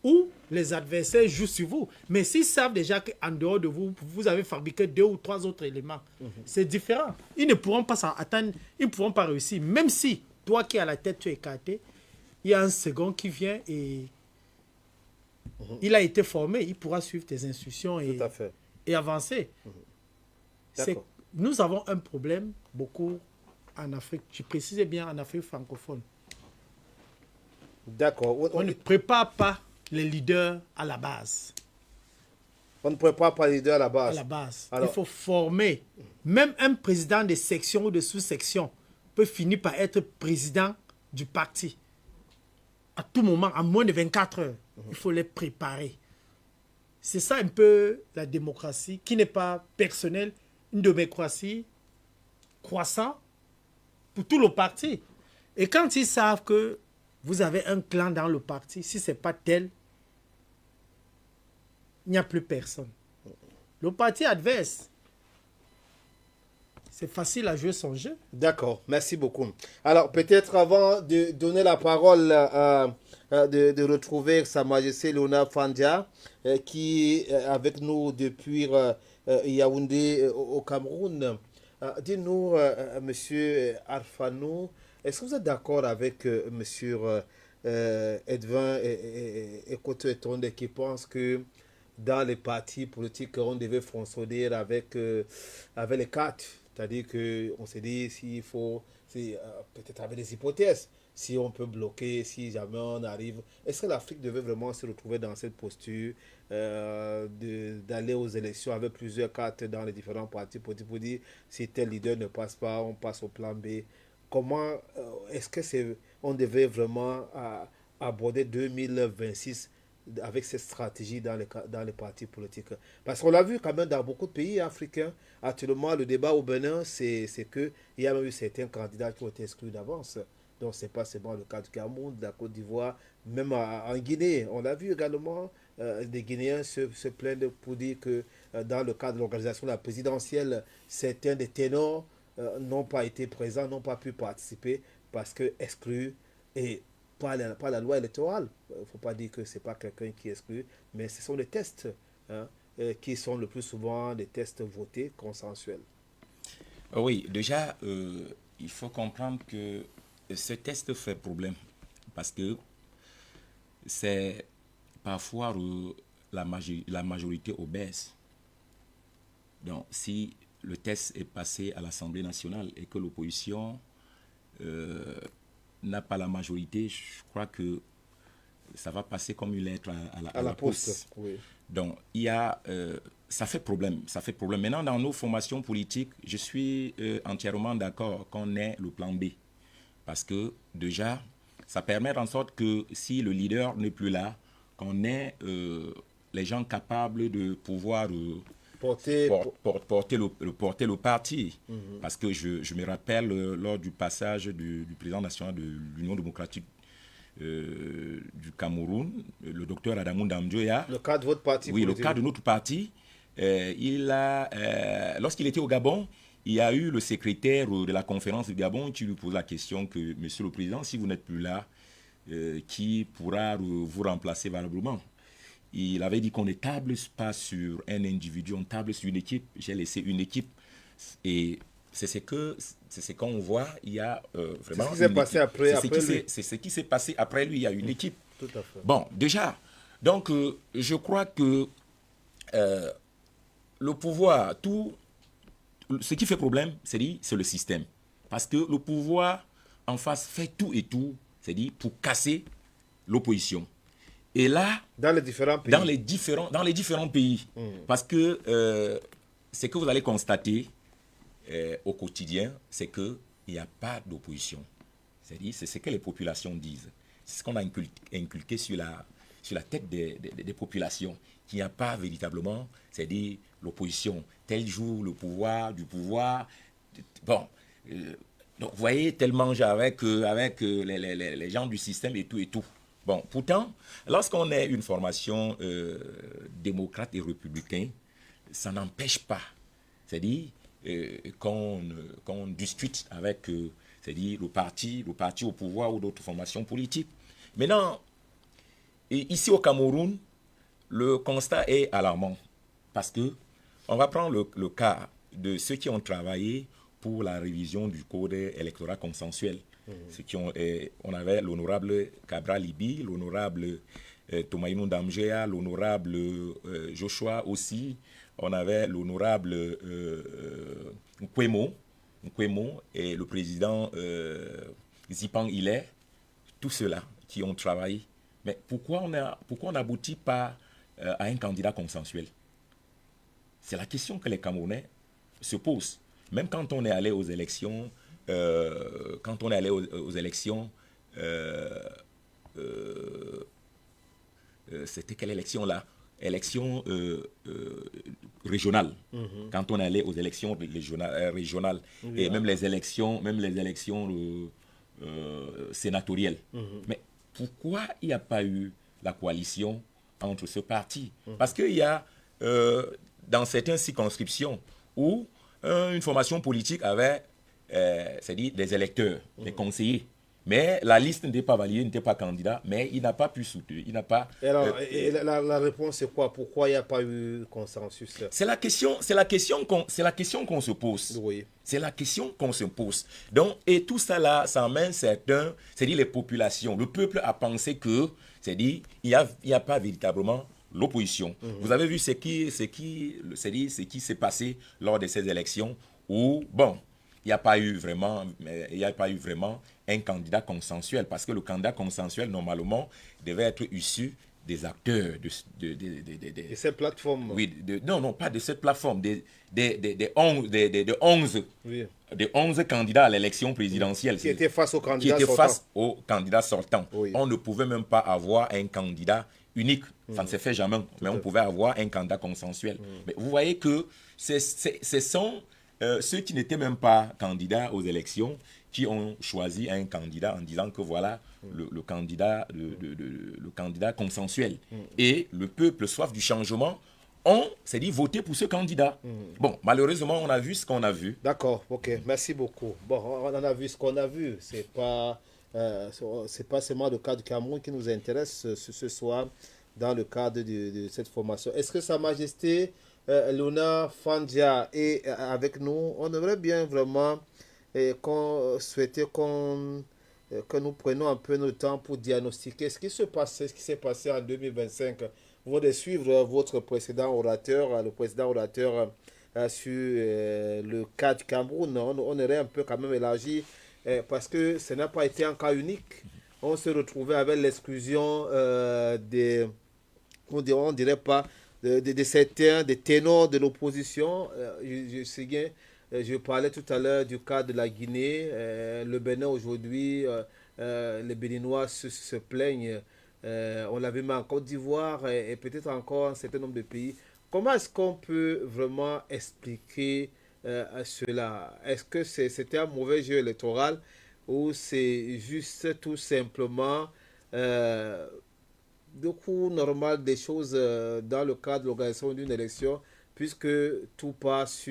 où les adversaires jouent sur vous. Mais s'ils savent déjà qu'en dehors de vous, vous avez fabriqué 2 ou 3 autres éléments, c'est différent. Ils ne pourront pas s'en attendre, ils ne pourront pas réussir. Même si toi qui as la tête, tu es écarté, il y a un second qui vient et il a été formé, il pourra suivre tes instructions Tout à fait. et avancer. D'accord. Nous avons un problème beaucoup en Afrique, je précisais bien en Afrique francophone. D'accord. On ne prépare pas les leaders à la base. On ne prépare pas les leaders à la À base. la base. Alors- Il faut former. Même un président de section ou de sous-section peut finir par être président du parti. À tout moment, en moins de 24 heures, il faut les préparer. C'est ça un peu la démocratie qui n'est pas personnelle, une démocratie croissante pour tout le parti. Et quand ils savent que vous avez un clan dans le parti, si ce n'est pas tel, il n'y a plus personne. Le parti adverse, c'est facile à jouer son jeu. D'accord, merci beaucoup. Alors, peut-être avant de donner la parole, de retrouver Sa Majesté Léonard Fandia, qui est avec nous depuis Yaoundé au Cameroun. Dis-nous, Monsieur Arfanou, est-ce que vous êtes d'accord avec Monsieur Edwin Ekoto-Etonde qui pense que dans les partis politiques, on devait fonctionner avec les cartes? C'est-à-dire qu'on s'est dit s'il faut, peut-être avec des hypothèses, si on peut bloquer, si jamais on arrive. Est-ce que l'Afrique devait vraiment se retrouver dans cette posture d'aller aux élections avec plusieurs cartes dans les différents partis pour dire si tel leader ne passe pas, on passe au plan B? Comment est-ce que on devait vraiment aborder 2026 avec cette stratégie dans les partis politiques? Parce qu'on l'a vu quand même dans beaucoup de pays africains. Actuellement, le débat au Bénin, c'est qu'il y a même eu certains candidats qui ont été exclus d'avance. Donc, ce n'est pas seulement le cas du Cameroun, de la Côte d'Ivoire, même en Guinée. On l'a vu également, des Guinéens se plaignent pour dire que dans le cadre de l'organisation de la présidentielle, certains des ténors n'ont pas été présents, n'ont pas pu participer parce que exclus et pas la loi électorale. Il ne faut pas dire que ce n'est pas quelqu'un qui est exclu, mais ce sont des tests qui sont le plus souvent des tests votés consensuels. Oui, déjà, il faut comprendre que ce test fait problème parce que c'est parfois la majorité obèse. Donc, si le test est passé à l'Assemblée nationale et que l'opposition n'a pas la majorité, je crois que ça va passer comme une lettre à la poste. Oui. Donc, ça fait problème. Maintenant, dans nos formations politiques, je suis entièrement d'accord qu'on ait le plan B. Parce que, déjà, ça permet en sorte que si le leader n'est plus là, qu'on ait les gens capables de pouvoir porter le parti. Parce que je me rappelle, lors du passage du président national de l'Union démocratique du Cameroun, le docteur Adamou Damdjoya. Le cas de votre parti? Oui, le cas de notre parti. Lorsqu'il était au Gabon, il y a eu le secrétaire de la conférence du Gabon qui lui pose la question que, Monsieur le Président, si vous n'êtes plus là, qui pourra vous remplacer valablement? Il avait dit qu'on ne table pas sur un individu, on table sur une équipe. J'ai laissé une équipe. Et c'est ce qu'on voit, il y a vraiment... C'est ce qui s'est passé après lui. C'est ce qui s'est passé après lui, il y a une équipe. Tout à fait. Bon, déjà, donc je crois que le pouvoir, ce qui fait problème, c'est le système. Parce que le pouvoir en face fait tout et tout, c'est-à-dire pour casser l'opposition. Et là, dans les différents pays. Dans les différents pays. Parce que ce que vous allez constater au quotidien, c'est qu'il n'y a pas d'opposition. C'est-à-dire, c'est ce que les populations disent. C'est ce qu'on a inculqué sur la tête des populations, qu'il n'y a pas véritablement, c'est-à-dire l'opposition. Tel jour, le pouvoir, du pouvoir. Bon, donc vous voyez, tel mange avec les gens du système et tout et tout. Bon, pourtant, lorsqu'on est une formation démocrate et républicain, ça n'empêche pas, c'est-à-dire qu'on discute avec c'est-à-dire le parti au pouvoir ou d'autres formations politiques. Maintenant, Et ici au Cameroun, le constat est alarmant. Parce que on va prendre le cas de ceux qui ont travaillé pour la révision du code électoral consensuel. Ceux qui ont, on avait l'honorable Cabral Libi, l'honorable Tomaïnou Damgea, l'honorable Joshua aussi, on avait l'honorable Nkwemo et le président Zipang Ilé, tous ceux-là qui ont travaillé. Mais pourquoi on n'aboutit pas à un candidat consensuel? C'est la question que les Camerounais se posent. Même quand on est allé aux élections, c'était quelle élection là? Élection régionale. Quand on est allé aux élections régionales Oui, et même les élections sénatoriales. Mais pourquoi il n'y a pas eu la coalition entre ce parti? Parce qu'il y a dans certaines circonscriptions où une formation politique avait c'est-à-dire des électeurs, des conseillers. Mais la liste n'était pas validée, n'était pas candidat, mais il n'a pas pu soutenir. Il n'a pas. Et alors, la réponse c'est quoi? Pourquoi il n'y a pas eu consensus? C'est la question qu'on se pose. Oui. C'est la question qu'on se pose. Donc, et tout ça là, ça emmène certains, c'est-à-dire les populations. Le peuple a pensé que, c'est-à-dire, il n'y a pas véritablement l'opposition. Vous avez vu ce qui s'est passé lors de ces élections où, bon, il n'y a pas eu vraiment un candidat consensuel, parce que le candidat consensuel, normalement, devait être issu des acteurs de ces plateformes. Oui, non, pas de cette plateforme, des 11 candidats à l'élection présidentielle. Qui étaient face aux candidats sortants. Oui. On ne pouvait même pas avoir un candidat unique. Ça ne se fait jamais, mais on pouvait avoir un candidat consensuel. Mais vous voyez que ce sont ceux qui n'étaient même pas candidats aux élections qui ont choisi un candidat en disant que voilà le candidat consensuel. Et le peuple soif du changement s'est dit voter pour ce candidat. Bon, malheureusement, on a vu ce qu'on a vu. D'accord, ok, merci beaucoup. Bon, on en a vu ce qu'on a vu. C'est pas seulement le cas du Cameroun qui nous intéresse ce soir dans le cadre de cette formation. Est-ce que Sa Majesté Lona Fandia est avec nous? On aimerait bien vraiment que nous prenions un peu notre temps pour diagnostiquer ce qui s'est passé en 2025. Vous venez de suivre votre précédent orateur, le précédent orateur sur le cas du Cameroun. On aurait un peu quand même élargi parce que ce n'a pas été un cas unique. On se retrouvait avec l'exclusion on dirait pas, de certains, des ténors de l'opposition. Je parlais tout à l'heure du cas de la Guinée. Le Bénin aujourd'hui, les Béninois se plaignent. On l'avait mis en Côte d'Ivoire et peut-être encore un certain nombre de pays. Comment est-ce qu'on peut vraiment expliquer cela? Est-ce que c'était un mauvais jeu électoral ou c'est juste tout simplement le cours normal des choses dans le cadre de l'organisation d'une élection, puisque tout passe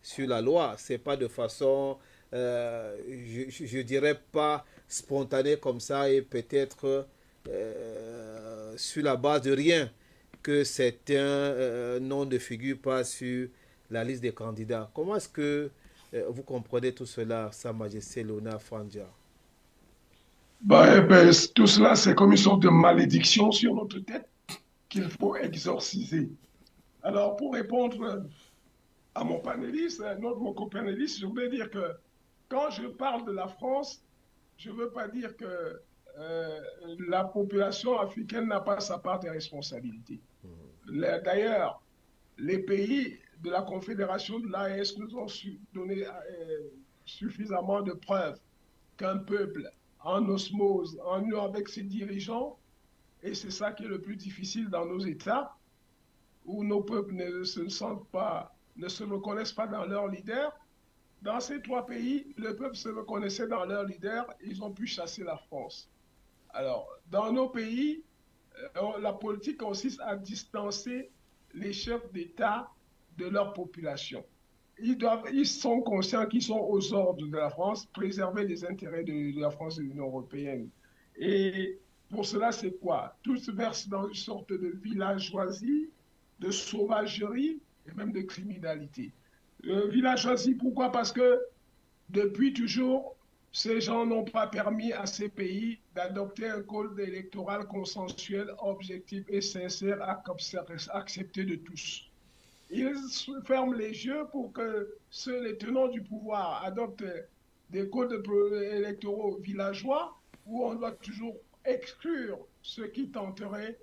sur la loi? C'est pas de façon, je dirais pas spontanée comme ça et peut-être sur la base de rien que certains noms ne figurent pas sur la liste des candidats. Comment est-ce que vous comprenez tout cela, Sa Majesté Lona Fandia? Tout cela, c'est comme une sorte de malédiction sur notre tête qu'il faut exorciser. Alors, pour répondre à mon panéliste, mon copanéliste, je voulais dire que quand je parle de la France, je ne veux pas dire que la population africaine n'a pas sa part de responsabilité. D'ailleurs, les pays de la Confédération de l'AES nous ont donné suffisamment de preuves qu'un peuple en osmose, en union avec ses dirigeants, et c'est ça qui est le plus difficile dans nos États, où nos peuples ne se reconnaissent pas dans leur leader. Dans ces trois pays, le peuple se reconnaissait dans leur leader, ils ont pu chasser la France. Alors, dans nos pays, la politique consiste à distancer les chefs d'État de leur population. Ils sont conscients qu'ils sont aux ordres de la France, préserver les intérêts de la France et de l'Union européenne. Et pour cela, c'est quoi? Tout se verse dans une sorte de villageoisie, de sauvagerie et même de criminalité. Villageoisie, pourquoi? Parce que depuis toujours, ces gens n'ont pas permis à ces pays d'adopter un code électoral consensuel, objectif et sincère accepté de tous. Ils ferment les yeux pour que les tenants du pouvoir adoptent des codes électoraux villageois où on doit toujours exclure ceux qui tenteraient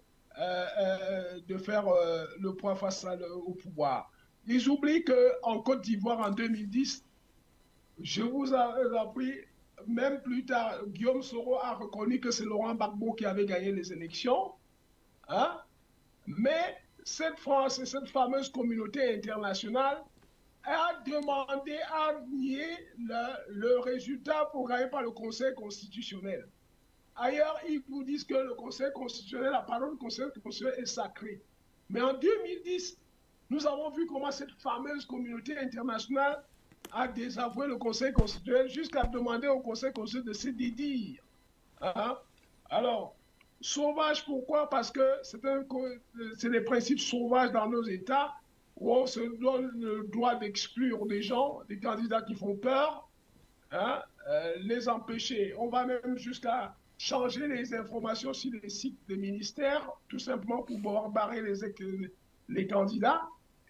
de faire le poids face au pouvoir. Ils oublient qu'en Côte d'Ivoire, en 2010, je vous appris, même plus tard, Guillaume Soro a reconnu que c'est Laurent Gbagbo qui avait gagné les élections. Hein? Mais cette fameuse communauté internationale a demandé à nier le résultat programmé par le Conseil constitutionnel. Ailleurs, ils vous disent que le Conseil constitutionnel, la parole du Conseil constitutionnel est sacrée. Mais en 2010, nous avons vu comment cette fameuse communauté internationale a désavoué le Conseil constitutionnel jusqu'à demander au Conseil constitutionnel de se dédire. Hein? Alors, sauvage, pourquoi? Parce que c'est des principes sauvages dans nos États où on se donne le droit d'exclure des gens, des candidats qui font peur, hein, les empêcher. On va même jusqu'à changer les informations sur les sites des ministères, tout simplement pour pouvoir barrer les candidats.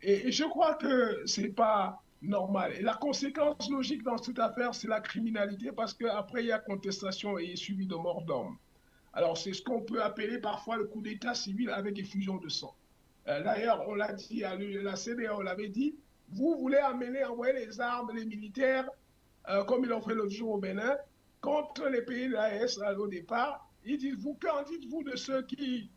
Et je crois que ce n'est pas normal. Et la conséquence logique dans cette affaire, c'est la criminalité, parce qu'après, il y a contestation et suivi de mort d'homme. Alors, c'est ce qu'on peut appeler parfois le coup d'état civil avec effusion de sang. D'ailleurs, on l'a dit, la CDAO l'avait dit, vous voulez envoyer les armes, les militaires, comme ils l'ont fait l'autre jour au Bénin, contre les pays de l'AES au départ. Ils disent, qu'en dites-vous de ceux qui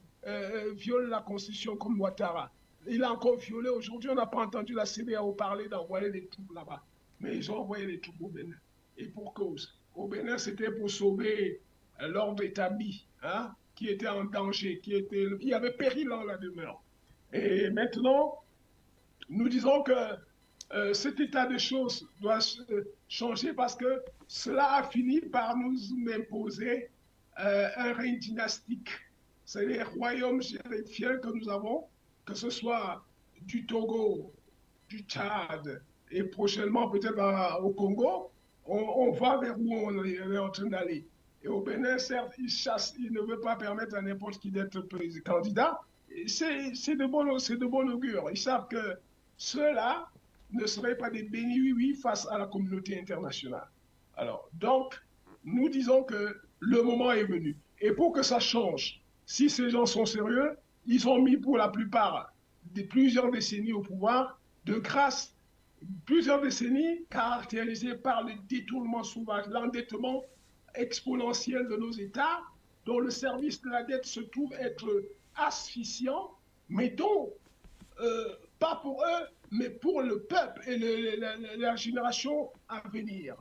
violent la Constitution comme Ouattara? Il a encore violé. Aujourd'hui, on n'a pas entendu la CDAO parler d'envoyer des troupes là-bas. Mais ils ont envoyé les troupes au Bénin. Et pour cause. Au Bénin, c'était pour sauver l'ordre établi, hein, qui était en danger, qui avait péril dans la demeure. Et maintenant, nous disons que cet état de choses doit changer parce que cela a fini par nous imposer un règne dynastique. C'est les royaumes chérifiens que nous avons, que ce soit du Togo, du Tchad et prochainement peut-être au Congo. On va vers où on est en train d'aller. Et au Bénin, certes, il ne veut pas permettre à n'importe qui d'être candidat. C'est de bon augure. Ils savent que ceux-là ne seraient pas des bénis face à la communauté internationale. Alors, donc, nous disons que le moment est venu. Et pour que ça change, si ces gens sont sérieux, ils ont mis pour la plupart plusieurs décennies au pouvoir, de grâce, plusieurs décennies caractérisées par le détournement sauvage, l'endettement exponentiel de nos États, dont le service de la dette se trouve être asphyxiant, mais dont, pas pour eux, mais pour le peuple et la génération à venir.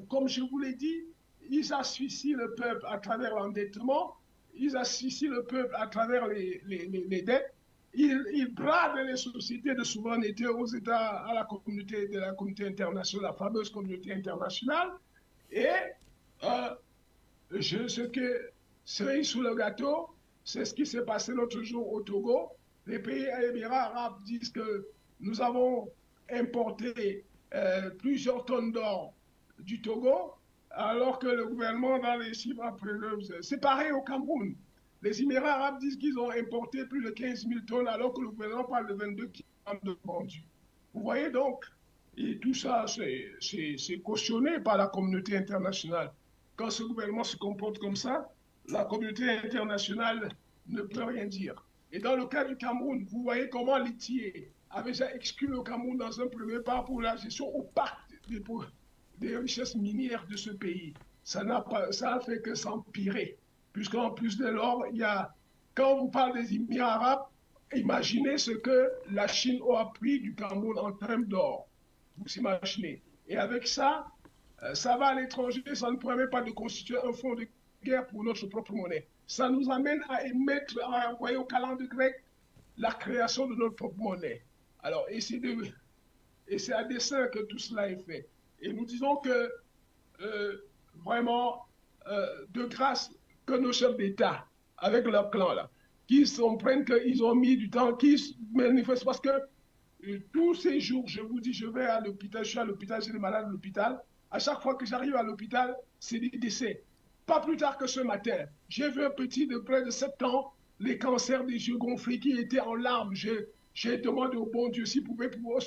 Comme je vous l'ai dit, ils asphyxient le peuple à travers l'endettement, ils asphyxient le peuple à travers les dettes, ils bradent les sociétés de souveraineté aux États, à la communauté internationale, la fameuse communauté internationale, et ce que cerise sous le gâteau, c'est ce qui s'est passé l'autre jour au Togo. Les pays émirats arabes disent que nous avons importé plusieurs tonnes d'or du Togo, alors que le gouvernement dans les chiffres après, c'est pareil au Cameroun. Les Émirats arabes disent qu'ils ont importé plus de 15 000 tonnes, alors que le gouvernement parle de 22 kilos de vendus. Vous voyez donc, et tout ça, c'est cautionné par la communauté internationale. Quand ce gouvernement se comporte comme ça, la communauté internationale ne peut rien dire. Et dans le cas du Cameroun, vous voyez comment l'ITIE avait déjà exclu le Cameroun dans un premier pas pour la gestion opaque des richesses minières de ce pays. Ça a fait que s'empirer. Puisqu'en plus de l'or, quand on vous parle des Émirats arabes, imaginez ce que la Chine a pris du Cameroun en termes d'or. Vous imaginez. Et avec ça, ça va à l'étranger, ça ne permet pas de constituer un fonds de guerre pour notre propre monnaie. Ça nous amène à envoyer au calendrier grec la création de notre propre monnaie. Alors, et c'est à dessein que tout cela est fait. Et nous disons que, vraiment, de grâce, que nos chefs d'État, avec leur clan là, qui comprennent qu'ils ont mis du temps, qui manifestent parce que tous ces jours, je vous dis, je vais à l'hôpital, je suis à l'hôpital, j'ai des malades à l'hôpital. À chaque fois que j'arrive à l'hôpital, c'est des décès. Pas plus tard que ce matin, j'ai vu un petit de près de 7 ans, les cancers des yeux gonflés qui étaient en larmes. J'ai demandé au bon Dieu si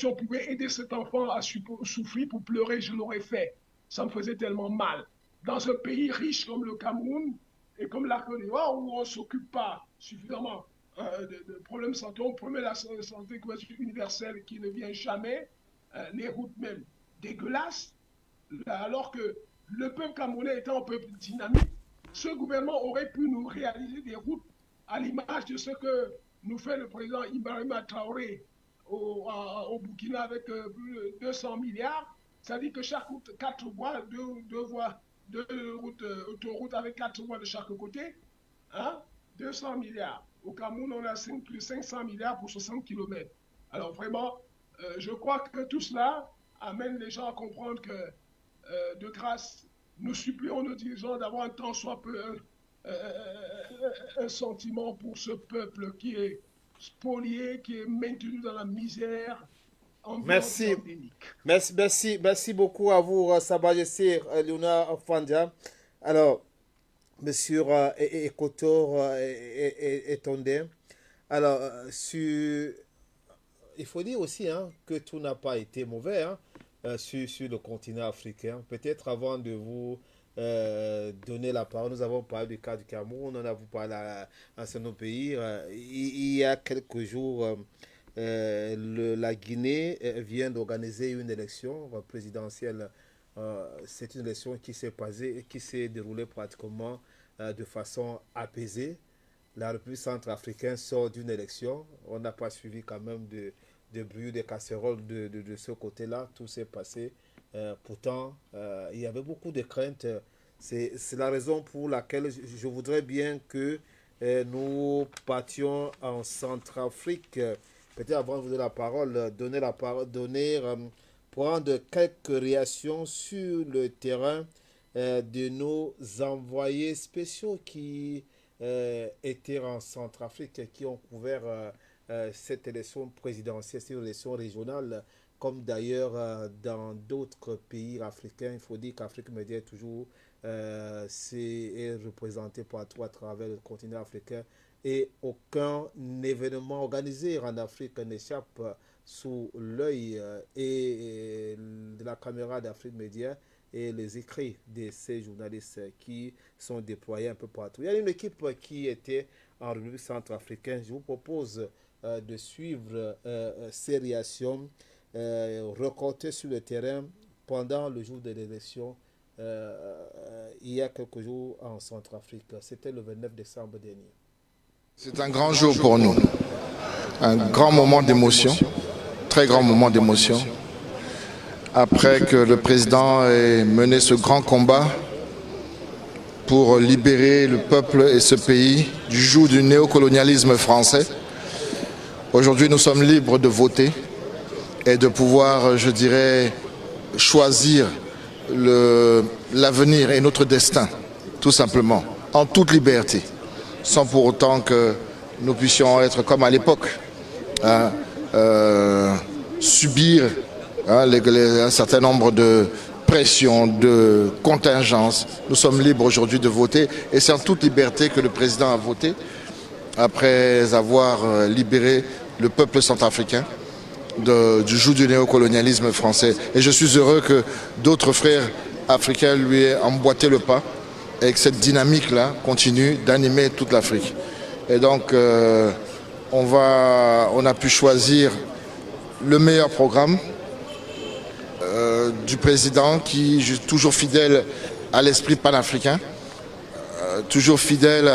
on pouvait aider cet enfant à souffrir pour pleurer, je l'aurais fait. Ça me faisait tellement mal. Dans un pays riche comme le Cameroun et comme la Côte d'Ivoire, où on ne s'occupe pas suffisamment de problèmes de santé, on promet la santé universelle qui ne vient jamais, les routes même dégueulasses, alors que le peuple camerounais étant un peuple dynamique, ce gouvernement aurait pu nous réaliser des routes à l'image de ce que nous fait le président Ibrahima Traoré au Burkina avec plus de 200 milliards. Ça dit que chaque route, 4 voies, deux autoroutes avec 4 voies de chaque côté, hein, 200 milliards. Au Cameroun, on a plus de 500 milliards pour 60 km. Alors vraiment, je crois que tout cela amène les gens à comprendre que, de grâce, nous supplions nos dirigeants d'avoir un temps soit peu un sentiment pour ce peuple qui est spolié, qui est maintenu dans la misère. Merci beaucoup à vous, Sa Majesté Léonard Fandia. Alors, Monsieur Ekotor Etondé, alors, il faut dire aussi que tout n'a pas été mauvais sur le continent africain. Peut-être avant de vous donner la parole, nous avons parlé du cas du Cameroun, on a vous parlé à nos pays. Il y a quelques jours, la Guinée vient d'organiser une élection présidentielle. C'est une élection qui s'est déroulée pratiquement de façon apaisée. La République centrafricaine sort d'une élection. On n'a pas suivi quand même de bruit, de casseroles de ce côté-là. Tout s'est passé. Pourtant, il y avait beaucoup de craintes. C'est la raison pour laquelle je voudrais bien que nous partions en Centrafrique. Peut-être avant de vous donner la parole, prendre quelques réactions sur le terrain de nos envoyés spéciaux qui étaient en Centrafrique, qui ont couvert cette élection présidentielle, cette élection régionale, comme d'ailleurs dans d'autres pays africains. Il faut dire qu'Afrique Média est toujours est représentée partout à travers le continent africain et aucun événement organisé en Afrique n'échappe sous l'œil et de la caméra d'Afrique Média et les écrits de ces journalistes qui sont déployés un peu partout. Il y a une équipe qui était en République centrafricaine. Je vous propose de suivre ces réactions recortées sur le terrain pendant le jour de l'élection il y a quelques jours en Centrafrique. C'était le 29 décembre dernier. C'est un grand jour pour nous, un grand moment d'émotion, très grand moment d'émotion. Après que le président ait mené ce grand combat pour libérer le peuple et ce pays du joug du néocolonialisme français, aujourd'hui nous sommes libres de voter et de pouvoir, je dirais, choisir l'avenir et notre destin, tout simplement, en toute liberté, sans pour autant que nous puissions être comme à l'époque, subir un certain nombre de pressions, de contingences. Nous sommes libres aujourd'hui de voter et c'est en toute liberté que le président a voté après avoir libéré le peuple centrafricain du joug du néocolonialisme français. Et je suis heureux que d'autres frères africains lui aient emboîté le pas et que cette dynamique-là continue d'animer toute l'Afrique. Et donc, on a pu choisir le meilleur programme du président qui est toujours fidèle à l'esprit panafricain, toujours fidèle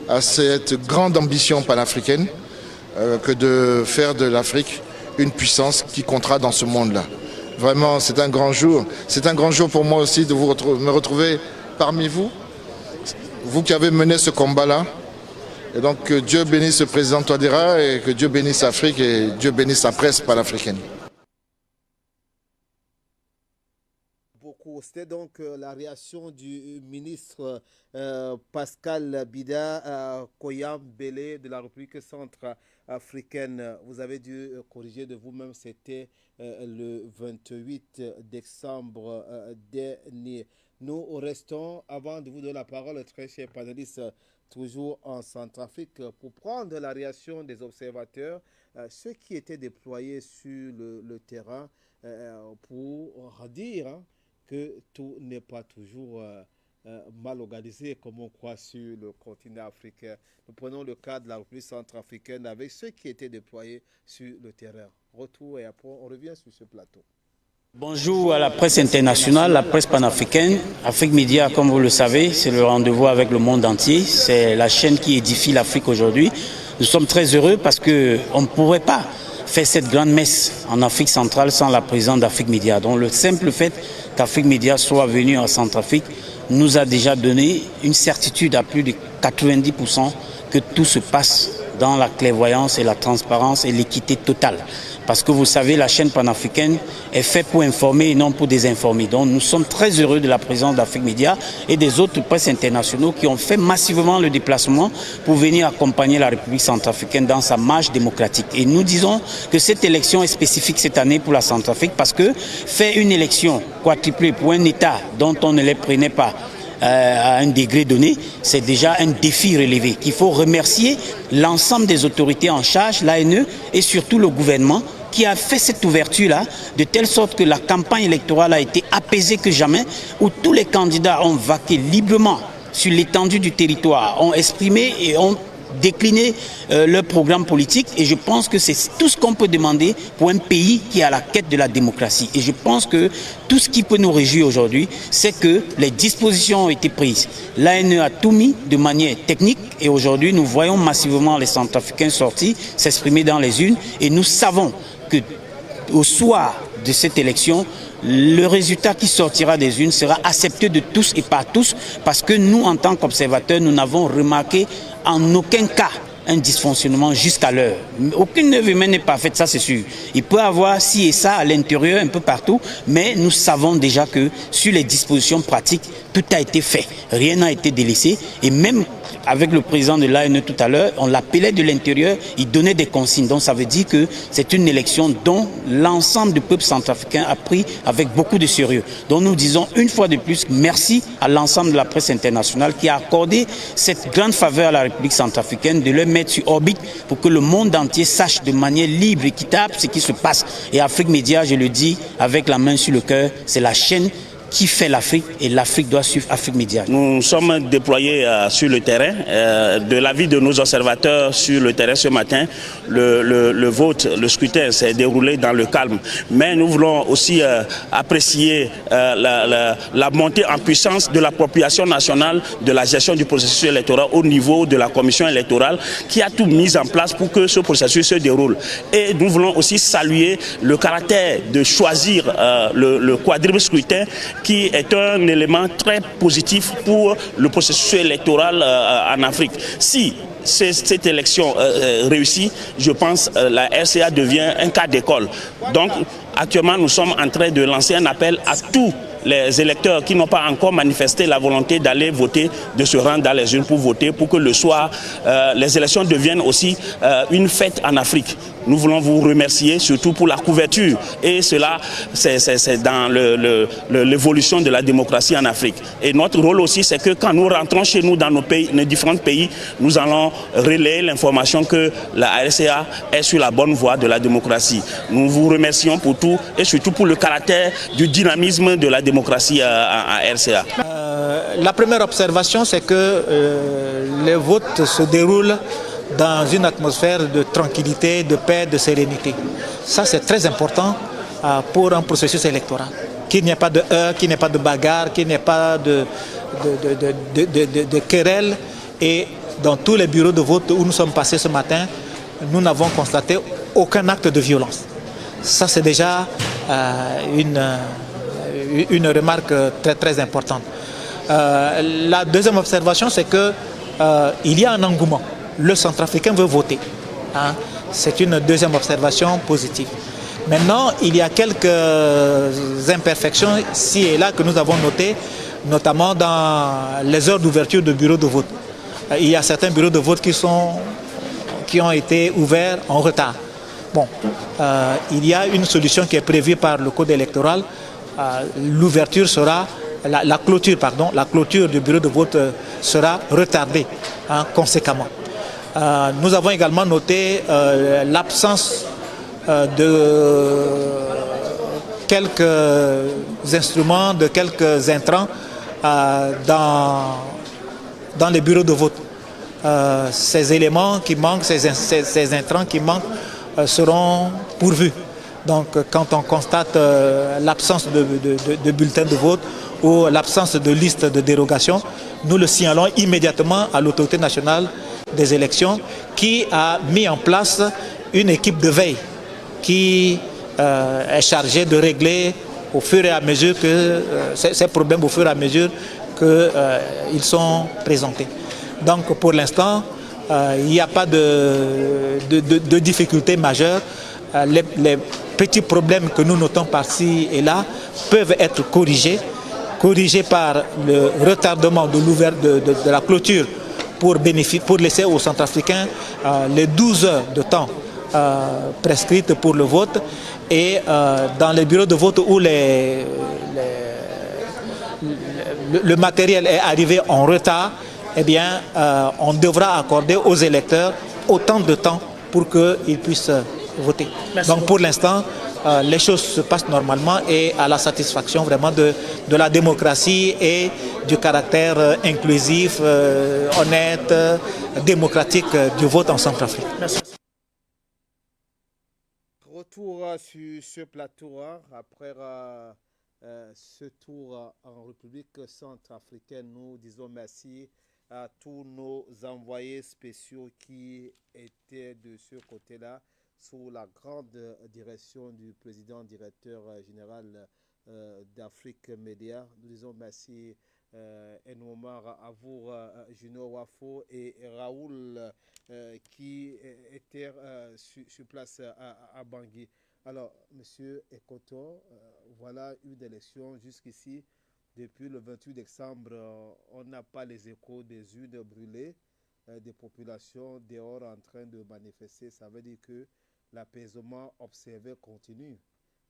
à cette grande ambition panafricaine que de faire de l'Afrique une puissance qui comptera dans ce monde-là. Vraiment, c'est un grand jour. C'est un grand jour pour moi aussi de me retrouver parmi vous, vous qui avez mené ce combat-là. Et donc, que Dieu bénisse le président Touadéra et que Dieu bénisse l'Afrique et Dieu bénisse la presse panafricaine. C'était donc la réaction du ministre Pascal Bida Koyam Bélé de la République centrafricaine. Vous avez dû corriger de vous-même, c'était le 28 décembre dernier. Nous restons, avant de vous donner la parole, très chers panélistes, toujours en Centrafrique, pour prendre la réaction des observateurs, ceux qui étaient déployés sur le terrain, pour dire que tout n'est pas toujours mal organisé comme on croit sur le continent africain. Nous prenons le cas de la République centrafricaine avec ceux qui étaient déployés sur le terrain. Retour et après on revient sur ce plateau. Bonjour à la presse internationale, la presse panafricaine. Afrique Média, comme vous le savez, c'est le rendez-vous avec le monde entier. C'est la chaîne qui édifie l'Afrique aujourd'hui. Nous sommes très heureux parce qu'on ne pourrait pas faire cette grande messe en Afrique centrale sans la présence d'Afrique Média. Donc le simple fait qu'Afrique Média soit venu en Centrafrique nous a déjà donné une certitude à plus de 90% que tout se passe dans la clairvoyance et la transparence et l'équité totale. Parce que vous savez, la chaîne panafricaine est faite pour informer et non pour désinformer. Donc nous sommes très heureux de la présence d'Afrique Média et des autres presses internationaux qui ont fait massivement le déplacement pour venir accompagner la République centrafricaine dans sa marche démocratique. Et nous disons que cette élection est spécifique cette année pour la Centrafrique parce que faire une élection quadruplée pour un État dont on ne les prenait pas à un degré donné, c'est déjà un défi relevé. Il faut remercier l'ensemble des autorités en charge, l'ANE et surtout le gouvernement qui a fait cette ouverture-là, de telle sorte que la campagne électorale a été apaisée que jamais, où tous les candidats ont vaqué librement sur l'étendue du territoire, ont exprimé et ont décliner leur programme politique et je pense que c'est tout ce qu'on peut demander pour un pays qui est à la quête de la démocratie. Et je pense que tout ce qui peut nous réjouir aujourd'hui, c'est que les dispositions ont été prises. L'ANE a tout mis de manière technique et aujourd'hui nous voyons massivement les Centrafricains sortis, s'exprimer dans les urnes et nous savons que au soir de cette élection, le résultat qui sortira des urnes sera accepté de tous et par tous parce que nous, en tant qu'observateurs, nous n'avons remarqué en aucun cas un dysfonctionnement jusqu'à l'heure. Aucune œuvre humaine n'est parfaite, ça c'est sûr. Il peut y avoir ci et ça à l'intérieur, un peu partout, mais nous savons déjà que sur les dispositions pratiques, tout a été fait. Rien n'a été délaissé et même avec le président de l'ANE tout à l'heure, on l'appelait de l'intérieur, il donnait des consignes. Donc ça veut dire que c'est une élection dont l'ensemble du peuple centrafricain a pris avec beaucoup de sérieux. Donc nous disons une fois de plus merci à l'ensemble de la presse internationale qui a accordé cette grande faveur à la République centrafricaine de le mettre sur orbite pour que le monde entier sache de manière libre et équitable ce qui se passe. Et Afrique Média, je le dis avec la main sur le cœur, c'est la chaîne qui fait l'Afrique et l'Afrique doit suivre Afrique Média. Nous sommes déployés sur le terrain. De l'avis de nos observateurs sur le terrain ce matin, le vote, le scrutin s'est déroulé dans le calme. Mais nous voulons aussi apprécier la montée en puissance de l'appropriation nationale de la gestion du processus électoral au niveau de la commission électorale qui a tout mis en place pour que ce processus se déroule. Et nous voulons aussi saluer le caractère de choisir le quadruple scrutin qui est un élément très positif pour le processus électoral en Afrique. Si cette élection réussit, je pense que la RCA devient un cas d'école. Donc actuellement nous sommes en train de lancer un appel à tous les électeurs qui n'ont pas encore manifesté la volonté d'aller voter, de se rendre dans les urnes pour voter, pour que le soir, les élections deviennent aussi une fête en Afrique. Nous voulons vous remercier surtout pour la couverture et cela, c'est dans l'évolution de la démocratie en Afrique. Et notre rôle aussi, c'est que quand nous rentrons chez nous dans nos pays, nos différents pays, nous allons relayer l'information que la RCA est sur la bonne voie de la démocratie. Nous vous remercions pour tout et surtout pour le caractère du dynamisme de la démocratie à RCA. La première observation, c'est que les votes se déroulent dans une atmosphère de tranquillité, de paix, de sérénité. Ça, c'est très important pour un processus électoral. Qu'il n'y ait pas de heurts, qu'il n'y ait pas de bagarre, qu'il n'y ait pas de querelles. Et dans tous les bureaux de vote où nous sommes passés ce matin, nous n'avons constaté aucun acte de violence. Ça, c'est déjà une remarque très, très importante. La deuxième observation, c'est qu'il y a un engouement. Le Centrafricain veut voter. Hein. C'est une deuxième observation positive. Maintenant, il y a quelques imperfections ci et là que nous avons notées, notamment dans les heures d'ouverture de bureaux de vote. Il y a certains bureaux de vote qui ont été ouverts en retard. Bon, il y a une solution qui est prévue par le code électoral. L'ouverture sera, la clôture du bureau de vote sera retardée conséquemment. Nous avons également noté l'absence de quelques instruments, de quelques intrants dans les bureaux de vote. Ces éléments qui manquent, ces intrants qui manquent seront pourvus. Donc quand on constate l'absence de bulletins de vote ou l'absence de liste de dérogation, nous le signalons immédiatement à l'autorité nationale des élections qui a mis en place une équipe de veille qui est chargée de régler au fur et à mesure que ces problèmes au fur et à mesure qu'ils sont présentés. Donc pour l'instant, il n'y a pas de difficultés majeures. Les petits problèmes que nous notons par-ci et là peuvent être corrigés par le retardement de la clôture pour laisser aux Centrafricains les 12 heures de temps prescrites pour le vote, et dans les bureaux de vote où le matériel est arrivé en retard, eh bien, on devra accorder aux électeurs autant de temps pour qu'ils puissent voter. Merci. Donc pour l'instant, les choses se passent normalement et à la satisfaction vraiment de la démocratie et du caractère inclusif, honnête, démocratique du vote en Centrafrique. Merci. Retour sur ce plateau après ce tour en République centrafricaine. Nous disons merci à tous nos envoyés spéciaux qui étaient de ce côté-là sous la grande direction du président directeur général d'Afrique Média. Nous disons merci énormément à vous, Junior Wafo et Raoul qui étaient sur place à Bangui. Alors, Monsieur Ekoto, voilà une élection jusqu'ici. Depuis le 28 décembre, on n'a pas les échos des urnes brûlées, des populations dehors en train de manifester. Ça veut dire que l'apaisement observé continue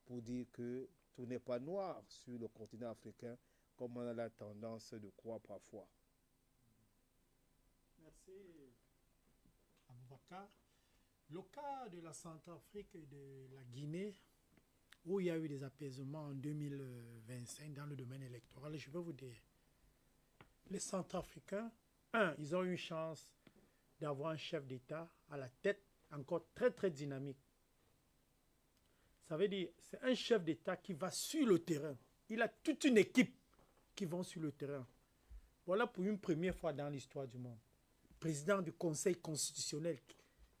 pour dire que tout n'est pas noir sur le continent africain comme on a la tendance de croire parfois. Merci, Aboubakar. Le cas de la Centrafrique et de la Guinée, où il y a eu des apaisements en 2025 dans le domaine électoral, je veux vous dire, les Centrafricains, ils ont eu une chance d'avoir un chef d'État à la tête encore très très dynamique. Ça veut dire, c'est un chef d'État qui va sur le terrain. Il a toute une équipe qui vont sur le terrain. Voilà pour une première fois dans l'histoire du monde. Président du Conseil constitutionnel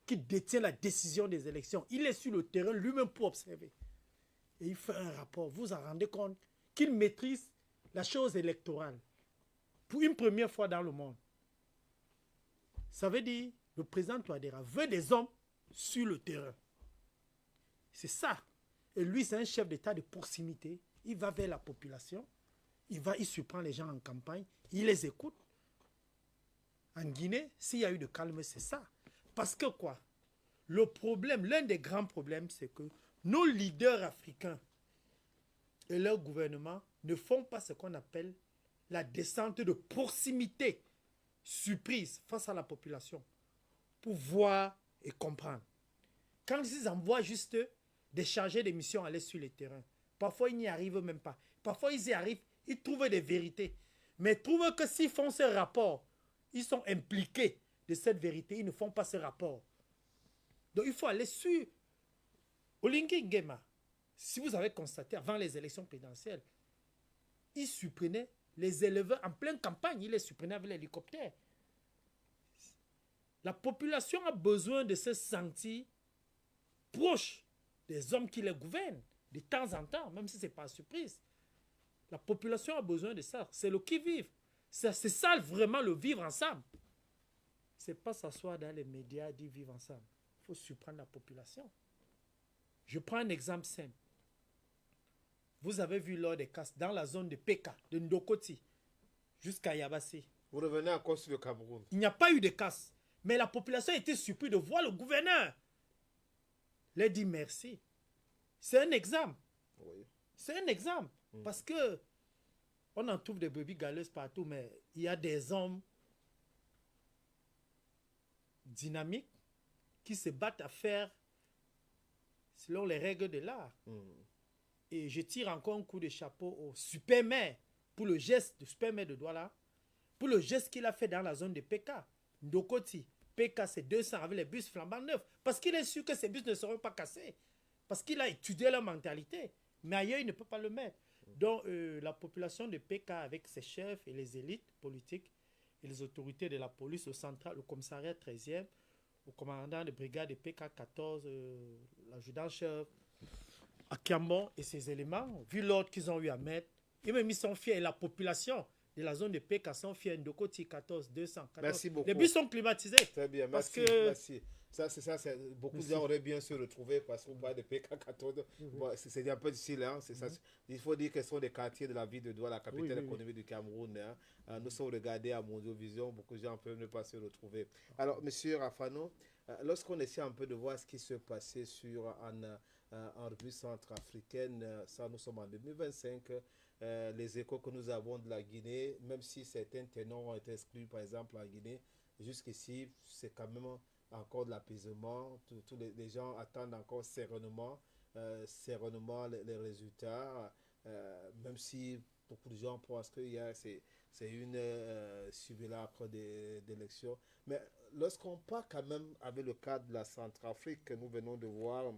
qui détient la décision des élections. Il est sur le terrain lui-même pour observer. Et il fait un rapport. Vous vous rendez compte qu'il maîtrise la chose électorale pour une première fois dans le monde. Ça veut dire le président Touadéra veut des hommes sur le terrain. C'est ça. Et lui, c'est un chef d'État de proximité. Il va vers la population. Il surprend les gens en campagne. Il les écoute. En Guinée, s'il y a eu de calme, c'est ça. Parce que quoi? Le problème, l'un des grands problèmes, c'est que nos leaders africains et leur gouvernement ne font pas ce qu'on appelle la descente de proximité surprise face à la population pour voir et comprendre. Quand ils envoient juste des chargés de mission aller sur le terrain, parfois ils n'y arrivent même pas. Parfois ils y arrivent, ils trouvent des vérités. Mais ils trouvent que s'ils font ce rapport, ils sont impliqués de cette vérité, ils ne font pas ce rapport. Donc il faut aller sur Olingi Nguema. Si vous avez constaté, avant les élections présidentielles, ils surprenaient les éleveurs en pleine campagne, ils les surprenaient avec l'hélicoptère. La population a besoin de se sentir proche des hommes qui les gouvernent, de temps en temps, même si ce n'est pas surprise. La population a besoin de ça. C'est le qui-vive. C'est ça vraiment le vivre ensemble. Ce n'est pas s'asseoir dans les médias et dire vivre ensemble. Il faut surprendre la population. Je prends un exemple simple. Vous avez vu lors des casses dans la zone de Peka, de Ndokoti, jusqu'à Yabassi. Vous revenez encore sur le Cameroun. Il n'y a pas eu de casse. Mais la population était surprise de voir le gouverneur. Il a dit merci. C'est un exemple. Oui. C'est un exemple. Parce que on en trouve des brebis galeuses partout, mais il y a des hommes dynamiques qui se battent à faire selon les règles de l'art. Et je tire encore un coup de chapeau au super maire pour le geste du super maire de Douala, pour le geste qu'il a fait dans la zone de PK. Ndokoti, PK c'est 200 avec les bus flambant neufs. Parce qu'il est sûr que ces bus ne seront pas cassés. Parce qu'il a étudié leur mentalité. Mais ailleurs, il ne peut pas le mettre. Donc, la population de PK avec ses chefs et les élites politiques et les autorités de la police au central, au commissariat 13e, au commandant de brigade de PK 14, l'adjudant-chef, à Kiambon et ses éléments, vu l'ordre qu'ils ont eu à mettre, et même ils sont fiers, et la population de la zone de PK sont fiers, Ndokoti 14, 200, 14. Merci beaucoup. Les bus sont climatisés. Très bien, parce merci. que... merci. Beaucoup de gens auraient bien se retrouver parce qu'on parle de PK14. Bon, c'est un peu difficile. Hein, ça. Il faut dire que ce sont des quartiers de la ville de Douala, la capitale économique du Cameroun. Hein. Nous sommes regardés à Mondiovision. Beaucoup de gens peuvent ne pas se retrouver. Alors, monsieur Rafano, lorsqu'on essaie un peu de voir ce qui se passait en République centrafricaine, ça nous sommes en 2025. Les échos que nous avons de la Guinée, même si certains ténors ont été exclus, par exemple en Guinée, jusqu'ici, c'est quand même encore de l'apaisement. Tous les gens attendent encore sereinement les résultats, même si beaucoup de gens pensent que c'est une simulacre d'élection. Mais lorsqu'on part quand même avec le cas de la Centrafrique, que nous venons de voir,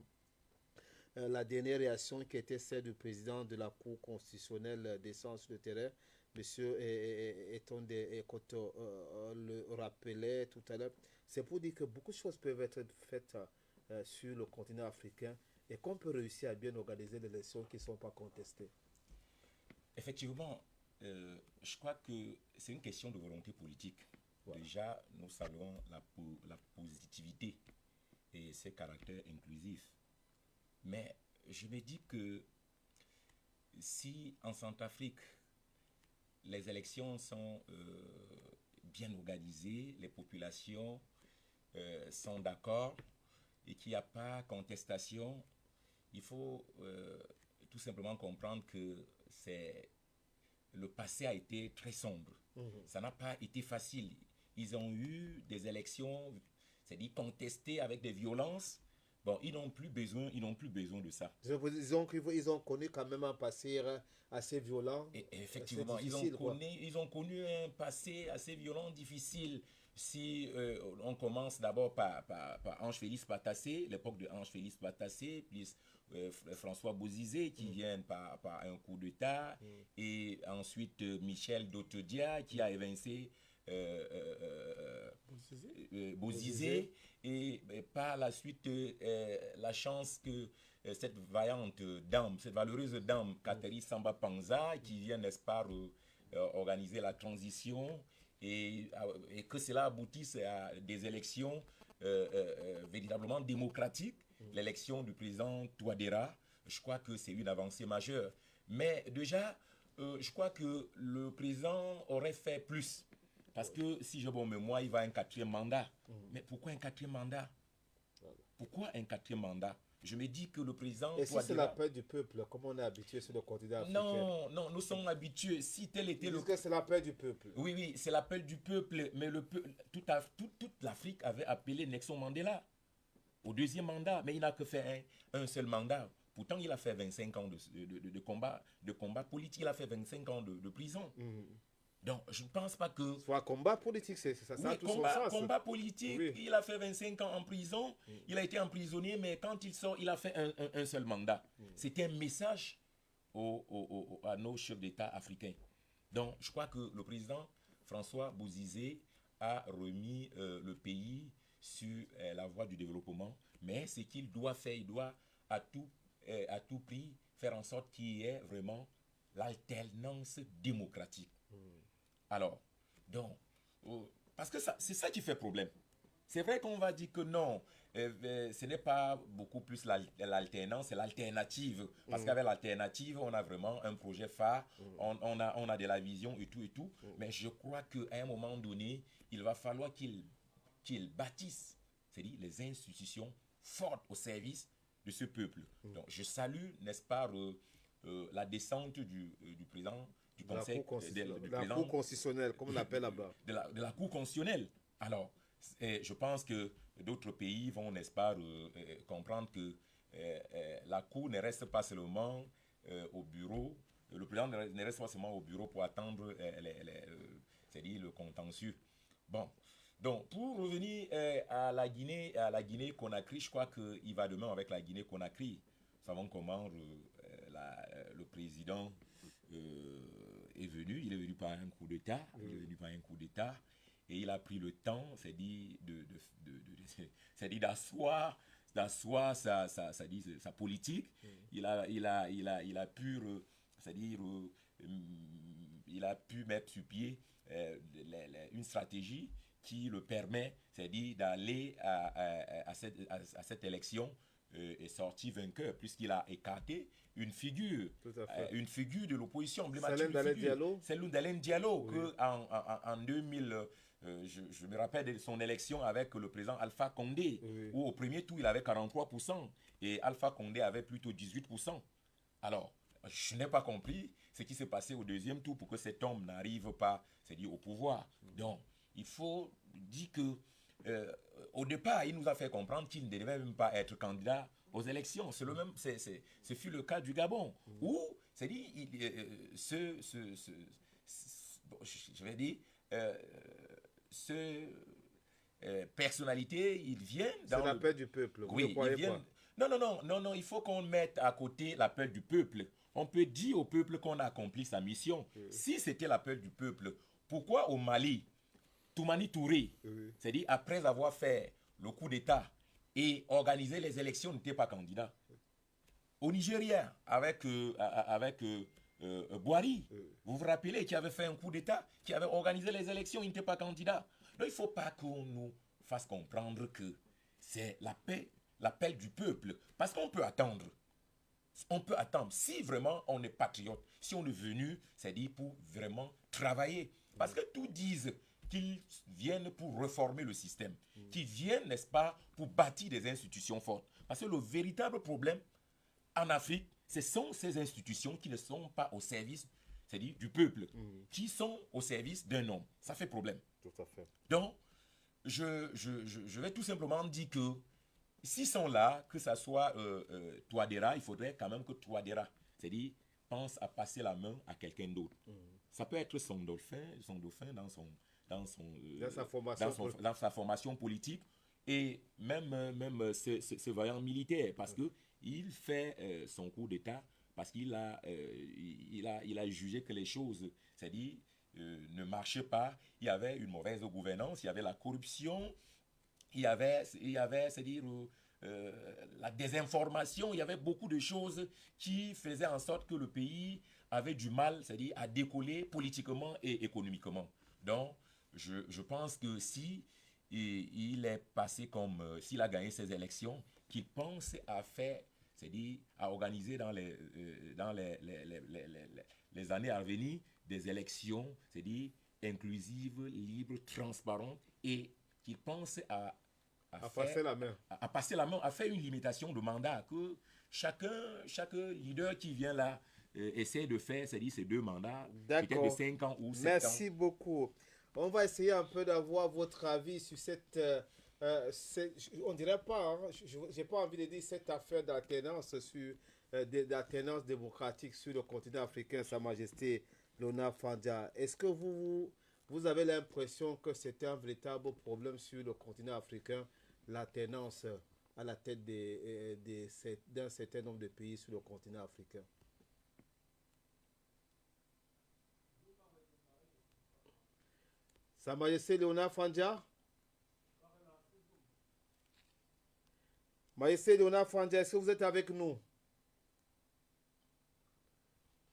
la dernière réaction qui était celle du président de la Cour constitutionnelle descend sur le terrain, M. Etonde Ekoto le rappelait tout à l'heure, c'est pour dire que beaucoup de choses peuvent être faites sur le continent africain et qu'on peut réussir à bien organiser des élections qui ne sont pas contestées. Effectivement, je crois que c'est une question de volonté politique. Ouais. Déjà, nous saluons la positivité et ses caractères inclusifs. Mais je me dis que si en Centrafrique, les élections sont bien organisées, les populations sont d'accord et qu'il n'y a pas contestation, il faut tout simplement comprendre que le passé a été très sombre. Ça n'a pas été facile. Ils ont eu des élections, c'est-à-dire contestées avec des violences. Bon, ils n'ont plus besoin de ça. Ils ont connu quand même un passé assez violent. Et effectivement, ils ont connu un passé assez violent, difficile. Si on commence d'abord par Ange-Félix Patassé, l'époque de Ange-Félix Patassé, puis François Bozizé qui vient par un coup d'État, et ensuite Michel Dotedia qui a évincé Bozizé, et par la suite la chance que cette vaillante dame, cette valeureuse dame Kateri Samba Panza qui vient, n'est-ce pas, organiser la transition et que cela aboutisse à des élections véritablement démocratiques, l'élection du président Touadéra, je crois que c'est une avancée majeure. Mais déjà, je crois que le président aurait fait plus. Parce que si je bon mémoire, il va à un 4e mandat. Mais pourquoi un 4e mandat? Pourquoi un 4e mandat? Je me dis que le président... Et si c'est la paix du peuple, comme on est habitué sur le continent africain? Non, nous sommes habitués. Si tel était le... que c'est la paix du peuple. Oui, c'est l'appel du peuple. Mais toute l'Afrique avait appelé Nelson Mandela au 2e mandat. Mais il n'a que fait un seul mandat. Pourtant, il a fait 25 ans de combat politique. Il a fait 25 ans de prison. Donc, je ne pense pas que... Soit combat politique, ça a tout son sens. Combat politique, oui. Il a fait 25 ans en prison, il a été emprisonné, mais quand il sort, il a fait un seul mandat. C'était un message à nos chefs d'État africains. Donc, je crois que le président François Bozizé a remis le pays sur la voie du développement, mais ce qu'il doit faire, il doit à tout prix faire en sorte qu'il y ait vraiment l'alternance démocratique. Alors, donc, parce que c'est ça qui fait problème. C'est vrai qu'on va dire que non, ce n'est pas beaucoup plus l'alternance, c'est l'alternative. Parce qu'avec l'alternative, on a vraiment un projet phare, on a de la vision et tout. Mais je crois qu'à un moment donné, il va falloir qu'il bâtisse, c'est-à-dire les institutions fortes au service de ce peuple. Donc je salue, n'est-ce pas, la descente du président du Conseil, de la Cour constitutionnelle, comme on l'appelle là-bas. De la Cour constitutionnelle. Alors, je pense que d'autres pays vont, n'est-ce pas, comprendre que la Cour ne reste pas seulement au bureau, le président ne reste pas seulement au bureau pour attendre c'est-à-dire le contentieux. Bon, donc pour revenir à la Guinée-Conakry, je crois qu'il va demain avec la Guinée-Conakry. Nous savons comment le président est venu. Il est venu par un coup d'État. Et il a pris le temps, c'est-à-dire d'asseoir sa politique. Il a pu, c'est-à-dire, il a pu mettre sur pied une stratégie qui le permet, c'est-à-dire d'aller à cette élection est sorti vainqueur, puisqu'il a écarté une figure de l'opposition emblématique. Celle d'Alain Diallo, que en 2000, je me rappelle de son élection avec le président Alpha Condé, où au premier tour il avait 43% et Alpha Condé avait plutôt 18%. Alors, je n'ai pas compris ce qui s'est passé au deuxième tour pour que cet homme n'arrive pas, c'est-à-dire au pouvoir. Donc, il faut dire que au départ, il nous a fait comprendre qu'il ne devait même pas être candidat aux élections. C'est le même, ce fut le cas du Gabon, où, c'est-à-dire, je vais dire, personnalité, il vient dans c'est l'appel du peuple. Oui, il vient. Non, il faut qu'on mette à côté l'appel du peuple. On peut dire au peuple qu'on a accompli sa mission. Si c'était l'appel du peuple, pourquoi au Mali, Toumani Touré, c'est-à-dire après avoir fait le coup d'État et organisé les élections, n'était pas candidat. Au Nigeria, avec Boari, vous vous rappelez, qui avait fait un coup d'État, qui avait organisé les élections, il n'était pas candidat. Donc il ne faut pas qu'on nous fasse comprendre que c'est l'appel du peuple. Parce qu'on peut attendre. On peut attendre. Si vraiment on est patriote, si on est venu, c'est-à-dire pour vraiment travailler. Parce que tous disent qu'ils viennent pour réformer le système, qu'ils viennent, n'est-ce pas, pour bâtir des institutions fortes. Parce que le véritable problème en Afrique, ce sont ces institutions qui ne sont pas au service, c'est-à-dire du peuple, qui sont au service d'un homme. Ça fait problème. Tout à fait. Donc, je vais tout simplement dire que s'ils sont là, que ce soit Touadéra, il faudrait quand même que Touadéra, c'est-à-dire, pense à passer la main à quelqu'un d'autre. Ça peut être son dauphin dans sa formation politique et même ce vaillant militaire, parce que il fait son coup d'État parce qu'il a jugé que les choses, c'est-à-dire, ne marchaient pas. Il y avait une mauvaise gouvernance, il y avait la corruption, il y avait c'est-à-dire, la désinformation, il y avait beaucoup de choses qui faisaient en sorte que le pays avait du mal, c'est-à-dire à décoller politiquement et économiquement. Donc, je pense que si il est passé comme, s'il a gagné ces élections, qu'il pense à faire, c'est-à-dire à organiser dans les années à venir des élections, c'est-à-dire inclusives, libres, transparentes, et qu'il pense à passer la main. À passer la main, à faire une limitation de mandat, que chaque leader qui vient là essaie de faire, c'est-à-dire ces 2 mandats, peut-être de 5 ans ou 7 ans. Merci beaucoup. On va essayer un peu d'avoir votre avis sur on dirait pas, hein, j'ai pas envie de dire cette affaire d'alternance d'alternance démocratique sur le continent africain, Sa Majesté Léonard Fandja. Est-ce que vous avez l'impression que c'est un véritable problème sur le continent africain, l'alternance à la tête d'un certain nombre de pays sur le continent africain? Sa Majesté Léonard Fandja? Majesté Léonard Fandja, est-ce que vous êtes avec nous?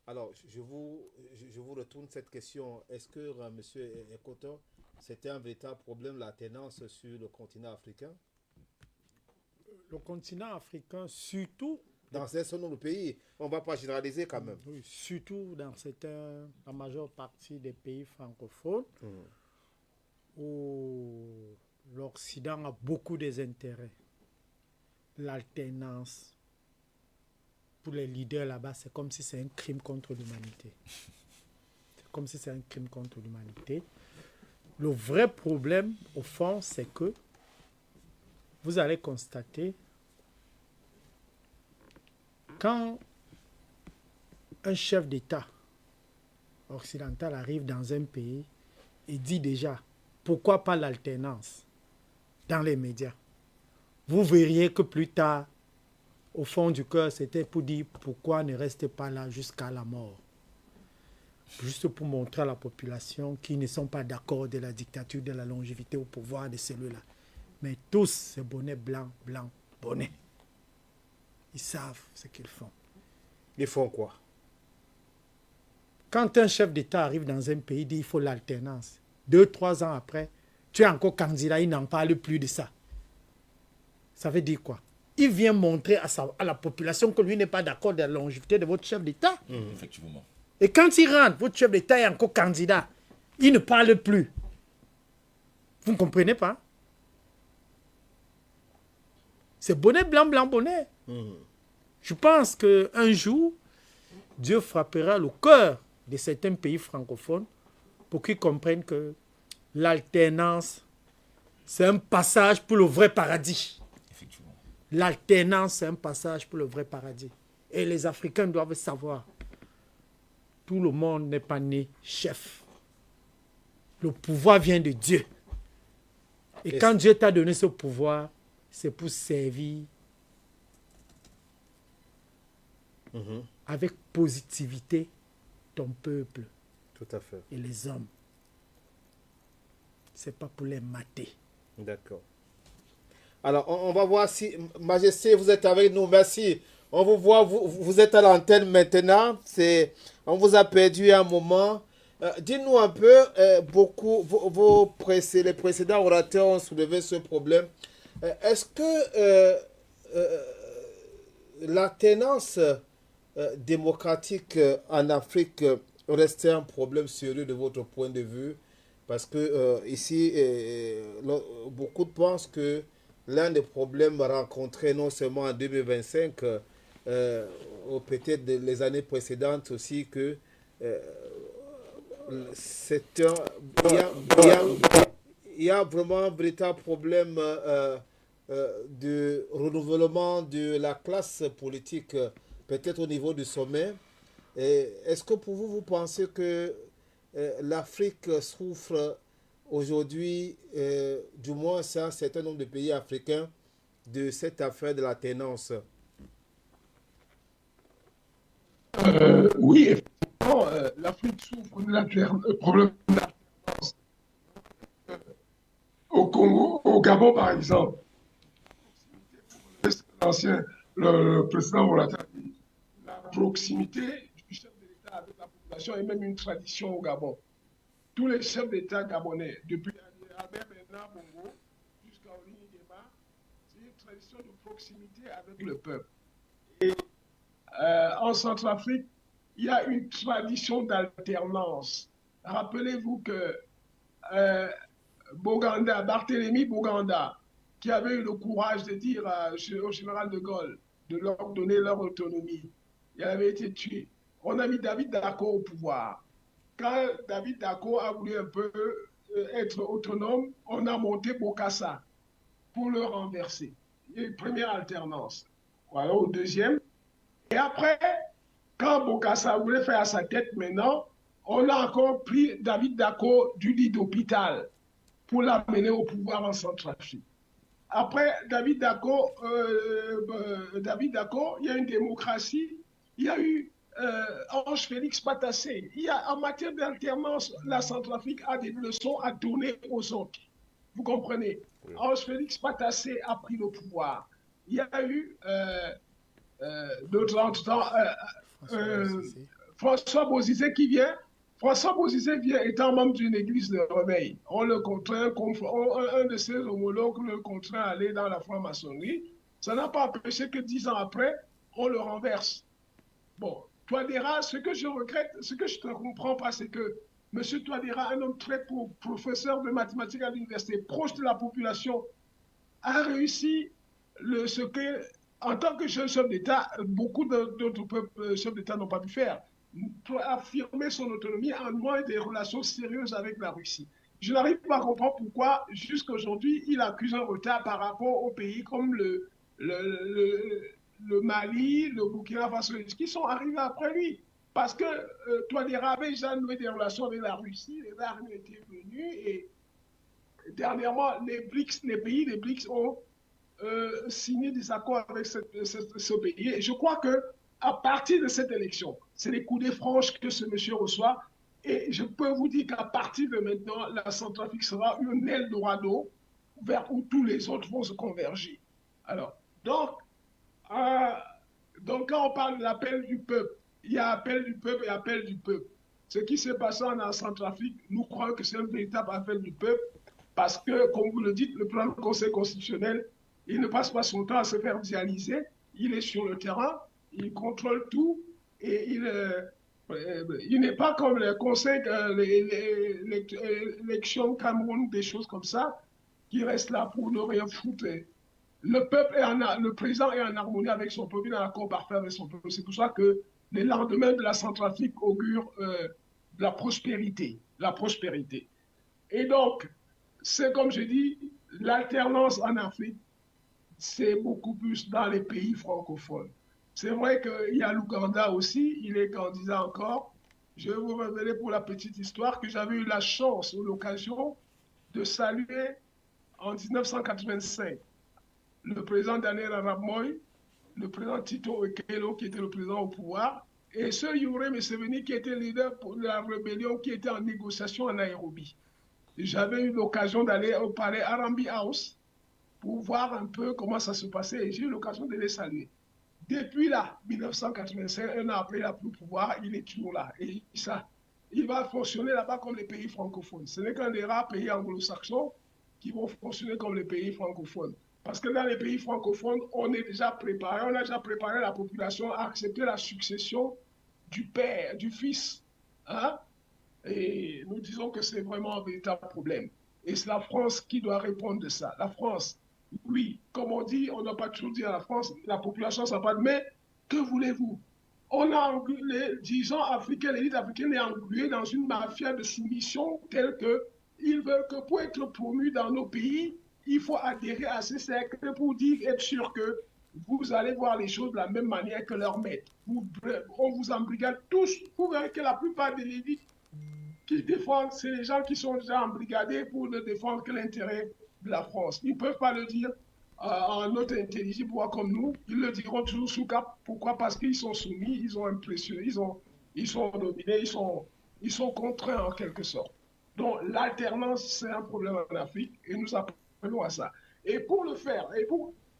Alors, je vous retourne cette question. Est-ce que M. Ekoto c'était un véritable problème, l'alternance sur le continent africain? Le continent africain, surtout Dans un certain nombre de pays, on ne va pas généraliser quand même. oui, surtout dans la majeure partie des pays francophones, où l'Occident a beaucoup des intérêts. L'alternance, pour les leaders là-bas, c'est comme si c'est un crime contre l'humanité. C'est comme si c'est un crime contre l'humanité. Le vrai problème, au fond, c'est que vous allez constater quand un chef d'État occidental arrive dans un pays et dit déjà pourquoi pas l'alternance dans les médias, vous verriez que plus tard, au fond du cœur, c'était pour dire pourquoi ne restez pas là jusqu'à la mort. Juste pour montrer à la population qu'ils ne sont pas d'accord de la dictature, de la longévité au pouvoir de celui-là. Mais tous, ces bonnets blancs, blancs, bonnets. Ils savent ce qu'ils font. Ils font quoi? Quand un chef d'État arrive dans un pays, il dit qu'il faut l'alternance. 2-3 ans après, tu es encore candidat, il n'en parle plus de ça. Ça veut dire quoi? Il vient montrer à la population que lui n'est pas d'accord de la longévité de votre chef d'État. Effectivement. Et quand il rentre, votre chef d'État est encore candidat. Il ne parle plus. Vous ne comprenez pas? C'est bonnet, blanc, blanc, bonnet. Je pense qu'un jour, Dieu frappera le cœur de certains pays francophones pour qu'ils comprennent que l'alternance, c'est un passage pour le vrai paradis. Effectivement. L'alternance, c'est un passage pour le vrai paradis. Et les Africains doivent savoir, tout le monde n'est pas né chef. Le pouvoir vient de Dieu. Et quand Dieu t'a donné ce pouvoir, c'est pour servir avec positivité ton peuple Tout à fait. et les hommes. C'est pas pour les mater. D'accord. Alors, on va voir si, Majesté, vous êtes avec nous. Merci. On vous voit, vous êtes à l'antenne maintenant. On vous a perdu un moment. Dites-nous un peu, les précédents orateurs ont soulevé ce problème. Est-ce que la tenance démocratique en Afrique restait un problème sérieux de votre point de vue? Parce que ici, beaucoup pensent que l'un des problèmes rencontrés non seulement en 2025, ou peut-être les années précédentes aussi, que il y a vraiment un véritable problème de renouvellement de la classe politique, peut-être au niveau du sommet. Est-ce que pour vous, vous pensez que l'Afrique souffre aujourd'hui, du moins c'est un certain nombre de pays africains, de cette affaire de la tenance? Oui, effectivement, l'Afrique souffre de problème d'alternance. Au Congo, au Gabon par exemple, le président Ouattara dit la proximité du chef de l'État avec la population est même une tradition au Gabon. Tous les chefs d'État gabonais, depuis Albert Bernard Bongo jusqu'à Oligny Nguema, c'est une tradition de proximité avec le peuple. Et en Centrafrique, il y a une tradition d'alternance. Rappelez-vous que Barthélemy Boganda, qui avait eu le courage de dire au général de Gaulle de leur donner leur autonomie, il avait été tué. On a mis David Dacko au pouvoir. Quand David Dacko a voulu un peu être autonome, on a monté Bokassa pour le renverser. Il y a une première alternance. Voilà, au deuxième. Et après, quand Bokassa voulait faire sa tête maintenant, on a encore pris David Dacko du lit d'hôpital pour l'amener au pouvoir en Centrafrique. Après David Dacko, il y a une démocratie, il y a eu Ange Félix Patassé. En matière d'alternance, la Centrafrique a des leçons à donner aux autres. Vous comprenez? Oui. Ange Félix Patassé a pris le pouvoir. Il y a eu François Bozizé qui vient. François Bozizé vient étant membre d'une église de réveil. On le contraint, un de ses homologues le contraint à aller dans la franc-maçonnerie. Ça n'a pas empêché que 10 ans après, on le renverse. Bon, Touadéra, ce que je regrette, ce que je ne comprends pas, c'est que M. Touadéra, un homme très professeur de mathématiques à l'université, proche de la population, a réussi ce que, en tant que jeune chef d'État, beaucoup d'autres chefs d'État n'ont pas pu faire, pour affirmer son autonomie en nouant des relations sérieuses avec la Russie. Je n'arrive pas à comprendre pourquoi, jusqu'à aujourd'hui, il accuse un retard par rapport aux pays comme le Mali, le Burkina Faso, qui sont arrivés après lui. Parce que Touadéra avait déjà noué des relations avec la Russie, les armées étaient venues et dernièrement, les pays des BRICS ont signé des accords avec ce pays. Et je crois qu'à partir de cette élection, c'est les coudées franches que ce monsieur reçoit. Et je peux vous dire qu'à partir de maintenant, la Centrafrique sera une Eldorado vers où tous les autres vont se converger. Alors, donc quand on parle de l'appel du peuple, il y a appel du peuple et appel du peuple. Ce qui s'est passé en Centrafrique, nous croyons que c'est un véritable appel du peuple parce que, comme vous le dites, le plan du Conseil constitutionnel, il ne passe pas son temps à se faire dialyser. Il est sur le terrain, il contrôle tout et il n'est pas comme le Conseil, l'élection Cameroun, des choses comme ça, qui restent là pour ne rien foutre. Le président est en harmonie avec son peuple, il est en accord parfait avec son peuple. C'est pour ça que les lendemains de la Centrafrique augurent la prospérité. La prospérité. Et donc, c'est comme je dis, l'alternance en Afrique, c'est beaucoup plus dans les pays francophones. C'est vrai qu'il y a l'Ouganda aussi, il est candidat encore. Je vais vous révéler pour la petite histoire que j'avais eu la chance ou l'occasion de saluer en 1985 le président Daniel Arap Moi, le président Tito Okello qui était le président au pouvoir, et ce Yoweri Museveni qui était leader pour la rébellion qui était en négociation en Nairobi. J'avais eu l'occasion d'aller au palais Harambee House pour voir un peu comment ça se passait et j'ai eu l'occasion de les saluer. Depuis là, 1985, un an après, il n'a plus le pouvoir, il est toujours là. Et ça, il va fonctionner là-bas comme les pays francophones. Ce n'est qu'un des rares pays anglo-saxons qui vont fonctionner comme les pays francophones. Parce que dans les pays francophones, on est déjà préparé, on a déjà préparé la population à accepter la succession du père, du fils. Hein? Et nous disons que c'est vraiment un véritable problème. Et c'est la France qui doit répondre de ça. La France, oui, comme on dit, on n'a pas toujours dit à la France, la population s'en parle, mais que voulez-vous? On a les dirigeants africains, l'élite africaine est engluée dans une mafia de soumission telle qu'ils veulent que pour être promus dans nos pays, il faut adhérer à ces cercles pour être sûr que vous allez voir les choses de la même manière que leur maître. On vous embrigade tous. Vous verrez que la plupart des élites qui défendent, c'est les gens qui sont déjà embrigadés pour ne défendre que l'intérêt de la France. Ils ne peuvent pas le dire en autre intelligible comme nous. Ils le diront toujours sous cap. Pourquoi? Parce qu'ils sont soumis, ils ont impressionné, ils sont dominés, ils sont contraints en quelque sorte. Donc l'alternance, c'est un problème en Afrique et nous appelons à ça. Et pour le faire,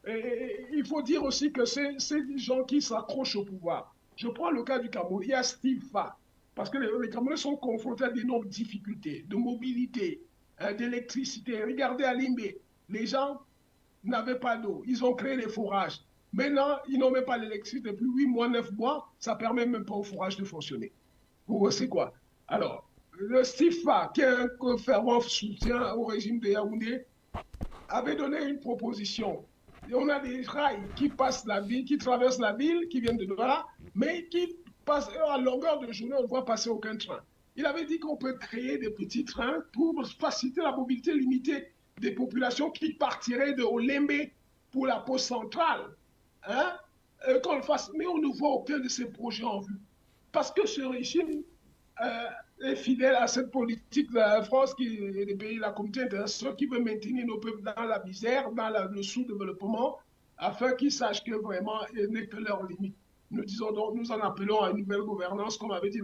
il faut dire aussi que c'est des gens qui s'accrochent au pouvoir. Je prends le cas du Cameroun. Il y a Steve Fa. Parce que les Camerounais sont confrontés à d'énormes difficultés de mobilité, d'électricité. Regardez à Limbé, les gens n'avaient pas d'eau. Ils ont créé les forages. Maintenant, ils n'ont même pas l'électricité depuis 8 mois, 9 mois. Ça ne permet même pas au forage de fonctionner. Vous savez quoi? Alors, le STIFA, qui est un fervent soutien au régime de Yaoundé, avait donné une proposition. Et on a des rails qui passent la ville, qui traversent la ville, qui viennent de Douala, mais qui passent à longueur de journée, on ne voit passer aucun train. Il avait dit qu'on peut créer des petits trains pour faciliter la mobilité limitée des populations qui partiraient de Olembe pour la poste centrale. Hein? Qu'on le fasse, mais on ne voit aucun de ces projets en vue. Parce que ce régime est fidèle à cette politique de la France et des pays de la communauté internationale qui veut maintenir nos peuples dans la misère, dans le sous-développement, afin qu'ils sachent que vraiment, il n'est que leur limite. Nous disons donc, nous en appelons à une nouvelle gouvernance, comme avait dit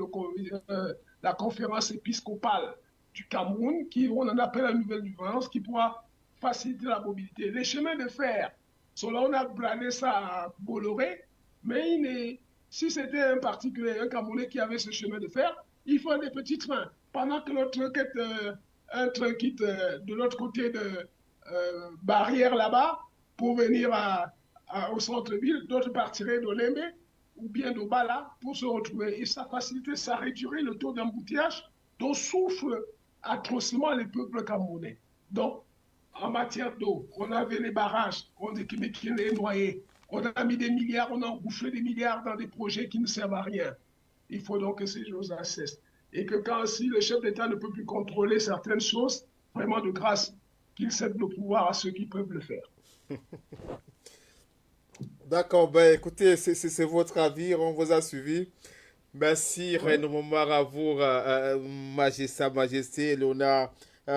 la conférence épiscopale du Cameroun, on en appelle à une nouvelle gouvernance qui pourra faciliter la mobilité. Les chemins de fer, là, on a brané ça à Bolloré, mais si c'était un particulier, un Camerounais qui avait ce chemin de fer, il faut des petits trains. Pendant que un train quitte de l'autre côté de Barrière là-bas pour venir au centre-ville, d'autres partiraient d'Olembe ou bien d'Obala pour se retrouver. Et ça facilitait, ça réduirait le taux d'embouteillage dont souffrent atrocement les peuples camerounais. Donc, en matière d'eau, on avait les barrages, qui les noyés. On a mis des milliards, on a engouffré des milliards dans des projets qui ne servent à rien. Il faut donc que ces choses-là cessent. Et que quand si le chef d'État ne peut plus contrôler certaines choses, vraiment de grâce, qu'il cède le pouvoir à ceux qui peuvent le faire. D'accord, ben écoutez, c'est votre avis, on vous a suivi. Merci, Reine Marabour, Sa Majesté, Léonard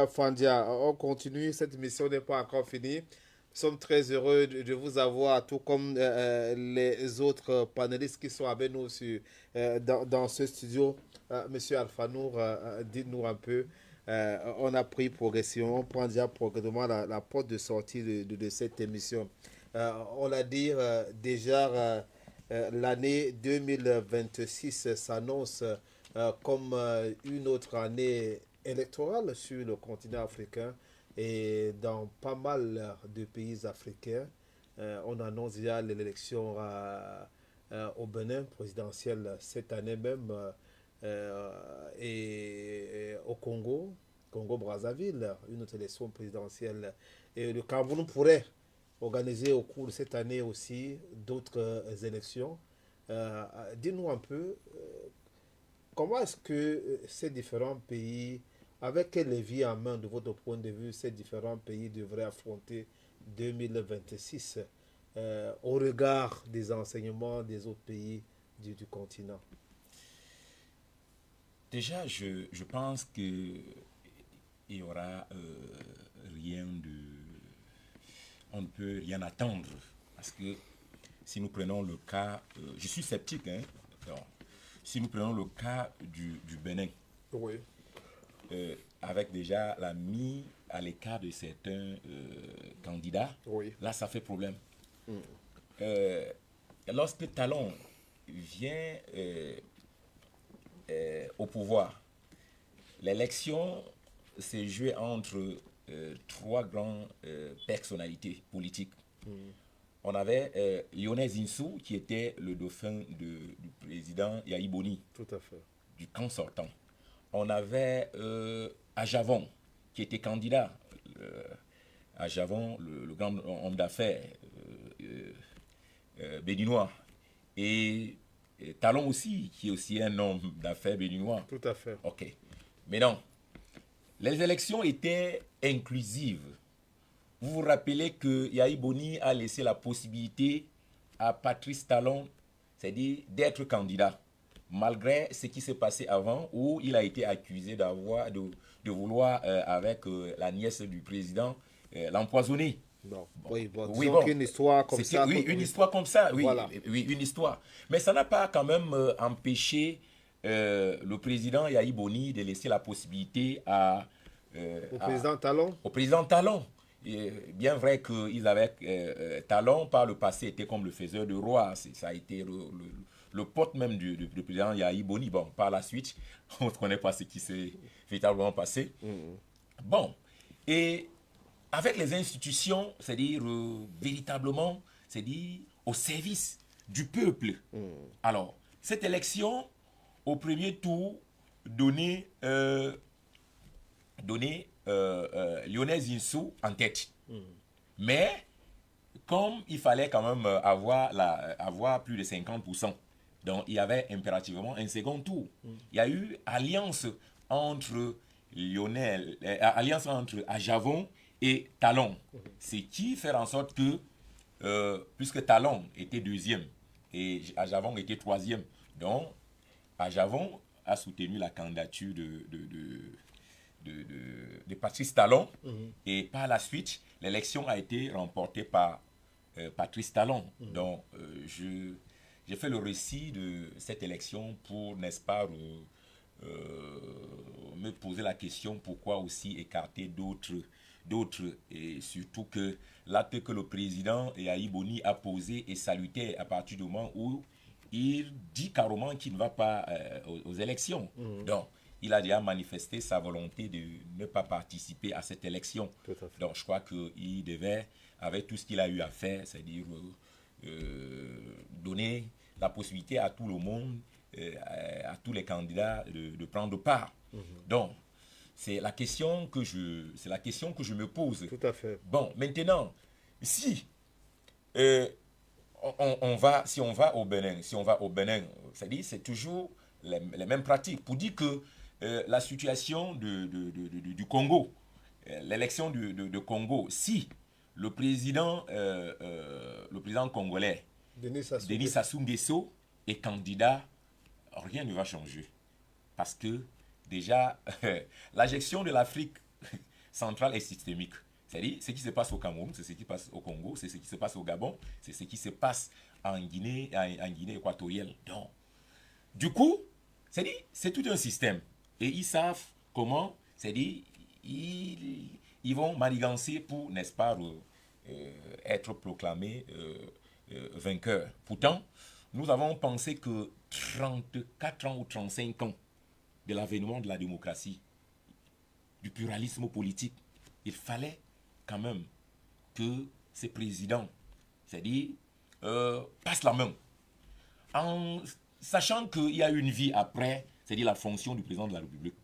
Fandia. On continue, cette mission n'est pas encore finie. Nous sommes très heureux de vous avoir, tout comme les autres panélistes qui sont avec nous dans ce studio. Monsieur Alphanour, dites-nous un peu. On a pris progression, on prend déjà progressivement la porte de sortie de cette émission. On l'a dit déjà, l'année 2026 s'annonce comme une autre année électorale sur le continent africain et dans pas mal de pays africains. On annonce déjà l'élection au Bénin présidentielle cette année même et au Congo-Brazzaville, une autre élection présidentielle. Et le Cameroun pourrait organiser au cours de cette année aussi d'autres élections. Dis-nous un peu comment est-ce que ces différents pays, avec quel levier en main de votre point de vue, ces différents pays devraient affronter 2026 au regard des enseignements des autres pays du continent? Déjà, je pense qu'il n'y aura rien de... On ne peut rien attendre. Parce que si nous prenons le cas... je suis sceptique, hein. Alors, si nous prenons le cas du Bénin, oui. Avec déjà la mise à l'écart de certains candidats, oui. Là, ça fait problème. Lorsque Talon vient au pouvoir, l'élection s'est jouée entre trois grandes personnalités politiques. On avait Lionel Zinsou, qui était le dauphin du président Yahi Boni. Tout à fait. Du camp sortant. On avait Ajavon, qui était candidat. Ajavon, le grand homme d'affaires béninois. Et Talon aussi, qui est aussi un homme d'affaires béninois. Tout à fait. Ok. Mais non. Les élections étaient inclusives. Vous vous rappelez que Yahi Boni a laissé la possibilité à Patrice Talon, c'est-à-dire d'être candidat, malgré ce qui s'est passé avant, où il a été accusé de vouloir, avec la nièce du président, l'empoisonner. Non. Oui, bon, une histoire comme ça. Oui, une histoire comme ça, oui, voilà. Oui, une histoire. Mais ça n'a pas quand même empêché le président Yahi Boni de laisser la possibilité au président Talon. Et bien vrai qu'ils avaient Talon par le passé était comme le faiseur de roi. Ça a été le pote même du président Yahi Boni. Bon, par la suite, on ne connaît pas ce qui s'est véritablement passé. Bon, et avec les institutions, c'est-à-dire véritablement, c'est-à-dire au service du peuple. Alors, cette élection, au premier tour, donnait Lionel Zinsou en tête. Mais, comme il fallait quand même avoir plus de 50%, donc il y avait impérativement un second tour. Il y a eu alliance entre Ajavon et Talon. Ce qui fait en sorte que, puisque Talon était deuxième et Ajavon était troisième, donc Ajavon a soutenu la candidature de Patrice Talon, et par la suite, l'élection a été remportée par Patrice Talon. Donc, j'ai fait le récit de cette élection pour, n'est-ce pas, me poser la question pourquoi aussi écarter d'autres, et surtout que l'acte que le président Yahi Boni a posé est salutaire à partir du moment où il dit carrément qu'il ne va pas aux élections. Donc, il a déjà manifesté sa volonté de ne pas participer à cette élection. Donc, je crois qu'il devait, avec tout ce qu'il a eu à faire, c'est-à-dire donner la possibilité à tout le monde, à tous les candidats de prendre part. Donc, c'est la question que je me pose. Tout à fait. Bon, maintenant, si on va au Bénin, c'est-à-dire c'est toujours les mêmes pratiques. Pour dire que la situation du Congo, l'élection du Congo, si le président congolais, Denis Sassou Nguesso, est candidat, rien ne va changer. Parce que déjà, la gestion de l'Afrique centrale est systémique. C'est-à-dire, ce qui se passe au Cameroun, c'est ce qui se passe au Congo, c'est ce qui se passe au Gabon, c'est ce qui se passe en Guinée équatoriale. Donc, du coup, c'est tout un système. Et ils savent comment, c'est-à-dire, ils vont manigancer pour, n'est-ce pas, être proclamés vainqueurs. Pourtant, nous avons pensé que 34 ans ou 35 ans de l'avènement de la démocratie, du pluralisme politique, il fallait quand même que ces présidents, c'est-à-dire, passent la main, en sachant qu'il y a une vie après, c'est-à-dire la fonction du président de la République.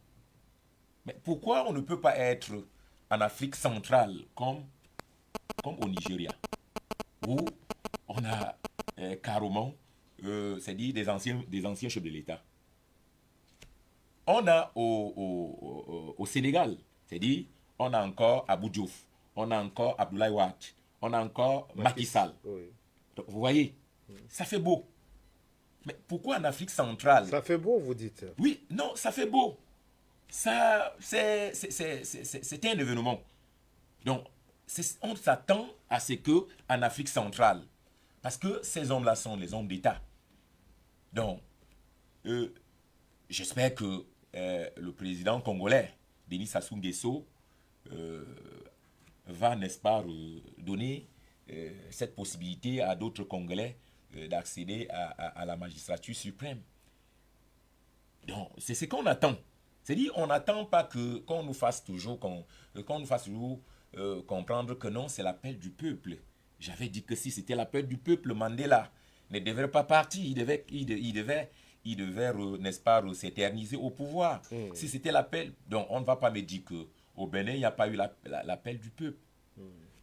Mais pourquoi on ne peut pas être en Afrique centrale comme au Nigeria, où on a carrément, c'est-à-dire des anciens chefs de l'État. On a au Sénégal, c'est-à-dire, on a encore Abou Diouf, on a encore Abdoulaye Wade, on a encore Macky Sall. Oui. Donc, vous voyez, ça fait beau. Mais pourquoi en Afrique centrale? Ça fait beau, vous dites? Oui, non, ça fait beau. Ça, c'est un événement. Donc, on s'attend à ce que en Afrique centrale, parce que ces hommes-là sont les hommes d'État. Donc, j'espère que le président congolais, Denis Sassou Nguesso, va, n'est-ce pas, donner cette possibilité à d'autres Congolais d'accéder à la magistrature suprême. Donc, c'est ce qu'on attend. C'est-à-dire, on n'attend pas qu'on nous fasse toujours, comprendre que non, c'est l'appel du peuple. J'avais dit que si c'était l'appel du peuple, Mandela ne devrait pas partir. Il devait n'est-ce pas, s'éterniser au pouvoir. Si c'était l'appel, donc on ne va pas me dire qu'au Bénin, il n'y a pas eu l'appel du peuple.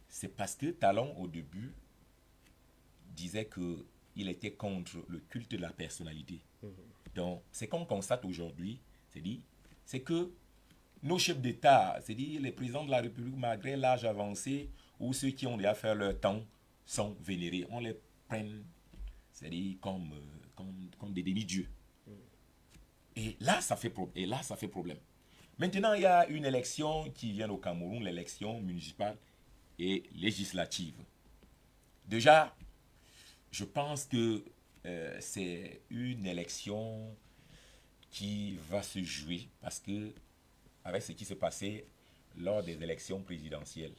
C'est parce que Talon, au début, disait qu'il était contre le culte de la personnalité. Donc, ce qu'on constate aujourd'hui, c'est que nos chefs d'État, c'est-à-dire les présidents de la République, malgré l'âge avancé, ou ceux qui ont déjà fait leur temps, sont vénérés. On les prend, c'est-à-dire comme des demi-dieux. Et là, ça fait problème. Maintenant, il y a une élection qui vient au Cameroun, l'élection municipale et législative. Déjà, je pense que c'est une élection qui va se jouer parce que, avec ce qui s'est passé lors des élections présidentielles,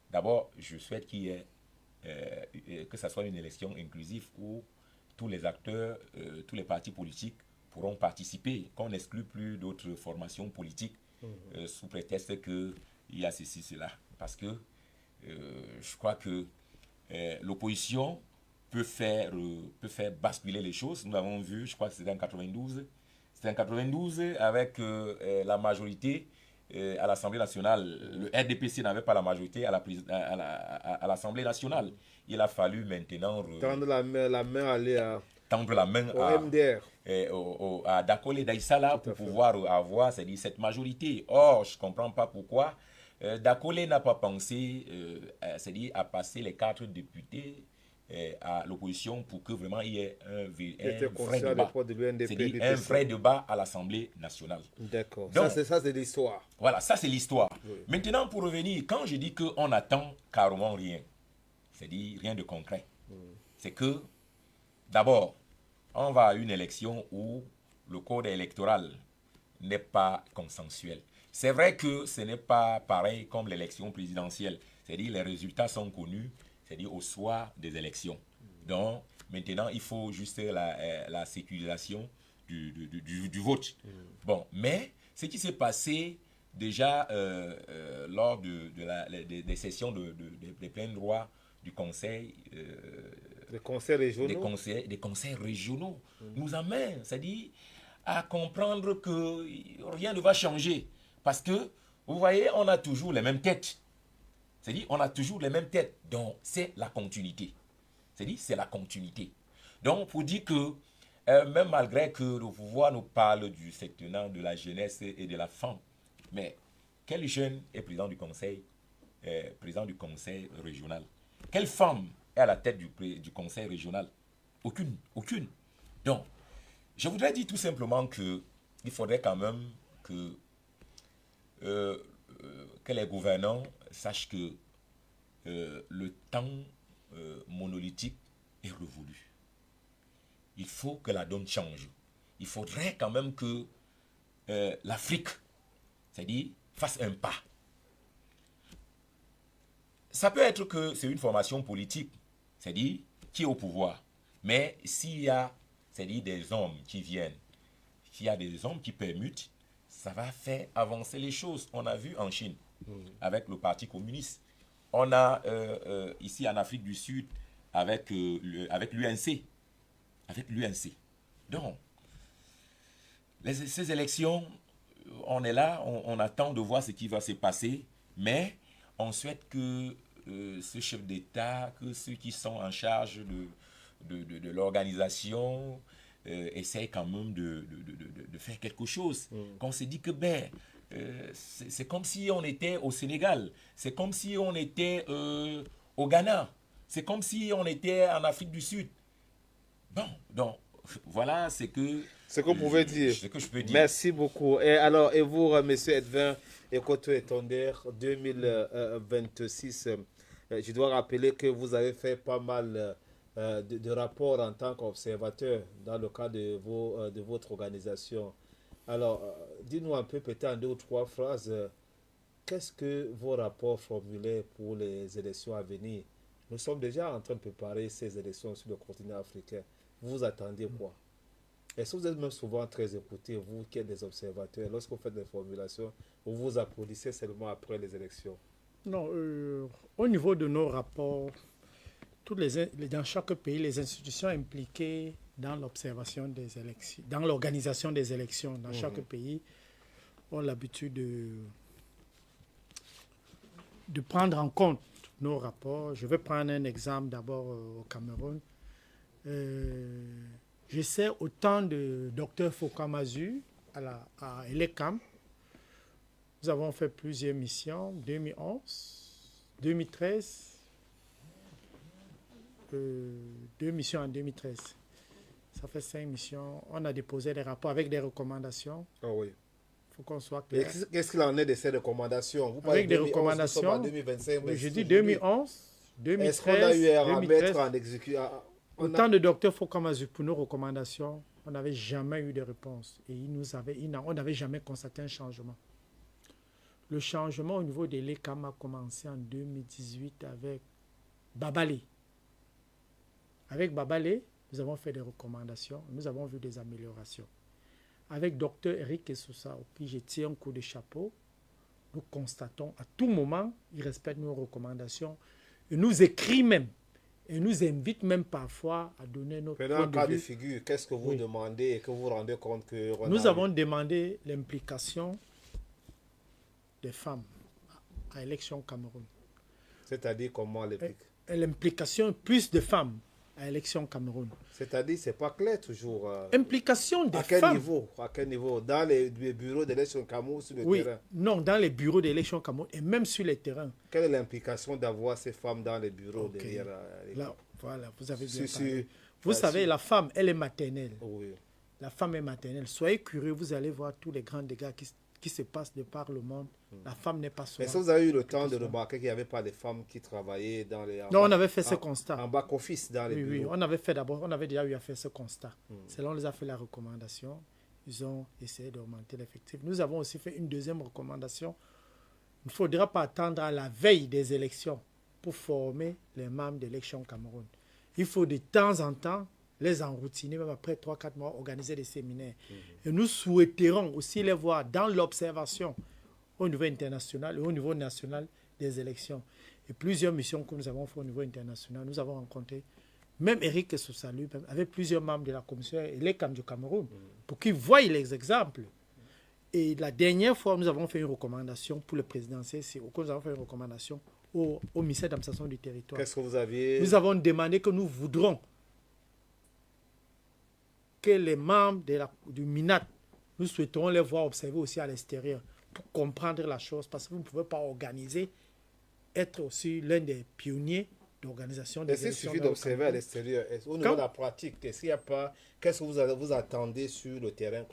d'abord, je souhaite qu'il y ait, que ce soit une élection inclusive où tous les acteurs, tous les partis politiques pourront participer, qu'on n'exclut plus d'autres formations politiques sous prétexte qu'il y a ceci, cela. Parce que je crois que l'opposition peut faire basculer les choses. Nous l'avons vu, je crois que c'était en 92. C'était en 92 avec la majorité à l'Assemblée nationale. Le RDPC n'avait pas la majorité à l'Assemblée nationale. Il a fallu maintenant tendre la main au MDR. À Dakole Daïsala pour pouvoir avoir cette majorité. Or, je ne comprends pas pourquoi Dakole n'a pas pensé à passer les 4 députés à l'opposition pour que vraiment il y ait un vrai débat. C'est-à-dire un vrai débat à l'Assemblée nationale. D'accord. Ça, c'est l'histoire. Voilà, ça, c'est l'histoire. Oui. Maintenant, pour revenir, quand je dis qu'on attend carrément rien, c'est-à-dire rien de concret, c'est que, d'abord, on va à une élection où le code électoral n'est pas consensuel. C'est vrai que ce n'est pas pareil comme l'élection présidentielle. C'est-à-dire les résultats sont connus, c'est-à-dire au soir des élections. Donc, Maintenant, il faut juste la sécurisation du vote. Bon, mais ce qui s'est passé déjà lors des sessions des pleins droits du Conseil, des conseils régionaux, des conseils régionaux nous amène, c'est-à-dire à comprendre que rien ne va changer. Parce que, vous voyez, on a toujours les mêmes têtes. C'est-à-dire, on a toujours les mêmes têtes. Donc, c'est la continuité. C'est-à-dire, c'est la continuité. Donc, pour dire que, même malgré que le pouvoir nous parle du secteur de la jeunesse et de la femme, mais quel jeune est président du conseil régional? Quelle femme est à la tête du conseil régional? Aucune. Aucune. Donc, je voudrais dire tout simplement qu'il faudrait quand même que les gouvernants sachent que le temps monolithique est révolu. Il faut que la donne change. Il faudrait quand même que l'Afrique, c'est-à-dire, fasse un pas. Ça peut être que c'est une formation politique, c'est-à-dire, qui est au pouvoir. Mais s'il y a, c'est-à-dire, des hommes qui viennent, s'il y a des hommes qui permutent, ça va faire avancer les choses. On a vu en Chine, avec le Parti communiste. On a ici en Afrique du Sud, avec l'UNC. Avec l'UNC. Donc, ces élections, on est là, on attend de voir ce qui va se passer, mais on souhaite que ce chef d'État, que ceux qui sont en charge de l'organisation essayent quand même de faire quelque chose. Qu'on se dit que c'est comme si on était au Sénégal, c'est comme si on était au Ghana, c'est comme si on était en Afrique du Sud. Bon, donc, voilà ce qu'on pouvait dire. Ce que je peux dire. Merci beaucoup. Et alors, et vous, M. Edwin Ekoto Etonder, 2026, je dois rappeler que vous avez fait pas mal de rapports en tant qu'observateur dans le cadre de votre organisation. Alors, dis-nous un peu, peut-être en 2 ou 3 phrases, qu'est-ce que vos rapports formulaient pour les élections à venir? Nous sommes déjà en train de préparer ces élections sur le continent africain. Vous attendez quoi? Est-ce que vous êtes même souvent très écoutés, vous qui êtes des observateurs, lorsque vous faites des formulations, vous vous applaudissez seulement après les élections? Non, au niveau de nos rapports, dans chaque pays, les institutions impliquées dans l'observation des élections, dans l'organisation des élections dans chaque pays, ont l'habitude de prendre en compte nos rapports. Je vais prendre un exemple d'abord au Cameroun. Je sais au temps de Dr Fokamazu à Elekam, nous avons fait plusieurs missions, 2011, 2013, 2 missions en 2013. Ça fait 5 missions. On a déposé des rapports avec des recommandations. Ah oui. Il faut qu'on soit clair. Qu'est-ce qu'il en est de ces recommandations? Vous avec des 2011, recommandations. En 2025, Je dis 2011, 2013. Est-ce qu'on a eu à 2013, mettre en exécution? Au temps de Dr Fokamazu, pour nos recommandations, on n'avait jamais eu de réponse. Et on n'avait jamais constaté un changement. Le changement au niveau de l'ECAM a commencé en 2018 avec Babalé. Avec Babalé, nous avons fait des recommandations, nous avons vu des améliorations. Avec Dr Eric Essoussa, au qui je tiens un coup de chapeau, nous constatons à tout moment, il respecte nos recommandations, et nous écrit même, et nous invite même parfois à donner notre point de vue. Dans un cas de figure, qu'est-ce que vous demandez et que vous vous rendez compte que... Nous avons demandé l'implication des femmes à l'élection Cameroun. C'est-à-dire comment l'implication plus de femmes à l'élection Cameroun. C'est-à-dire, c'est pas clair toujours. Implication des femmes. À quel niveau? Dans les bureaux d'élection Cameroun, sur le terrain? Non, dans les bureaux d'élection Cameroun et même sur les terrains. Quelle est l'implication d'avoir ces femmes dans les bureaux derrière? Là, voilà, vous avez bien parlé. Vous savez, la femme, elle est maternelle. Oui. La femme est maternelle. Soyez curieux, vous allez voir tous les grands dégâts qui se passent de par le monde. La femme n'est pas souvent... Est-ce que vous avez eu le temps de remarquer qu'il n'y avait pas de femmes qui travaillaient dans les... Non, on avait fait ce constat. En back-office dans les bureaux. Oui, on avait déjà eu à faire ce constat. Selon les a fait la recommandation, ils ont essayé d'augmenter l'effectif. Nous avons aussi fait une deuxième recommandation. Il ne faudra pas attendre à la veille des élections pour former les membres d'élection Cameroun. Il faut de temps en temps les enroutiner, même après 3-4 mois, organiser des séminaires. Et nous souhaiterons aussi les voir dans l'observation au niveau international et au niveau national des élections. Et plusieurs missions que nous avons faites au niveau international, nous avons rencontré même Eric Soussalu, avec plusieurs membres de la commission et les CAM du Cameroun, pour qu'ils voient les exemples. Et la dernière fois, nous avons fait une recommandation pour le président CCO, nous avons fait une recommandation au ministère d'administration du territoire. Qu'est-ce que vous aviez? Nous avons demandé que nous voudrons que les membres du MINAT, nous souhaiterons les voir observer aussi à l'extérieur pour comprendre la chose, parce que vous ne pouvez pas organiser, être aussi l'un des pionniers d'organisation des élections. Est-ce qu'il suffit d'observer à l'extérieur? Au niveau de la pratique, qu'est-ce que vous attendez sur le terrain?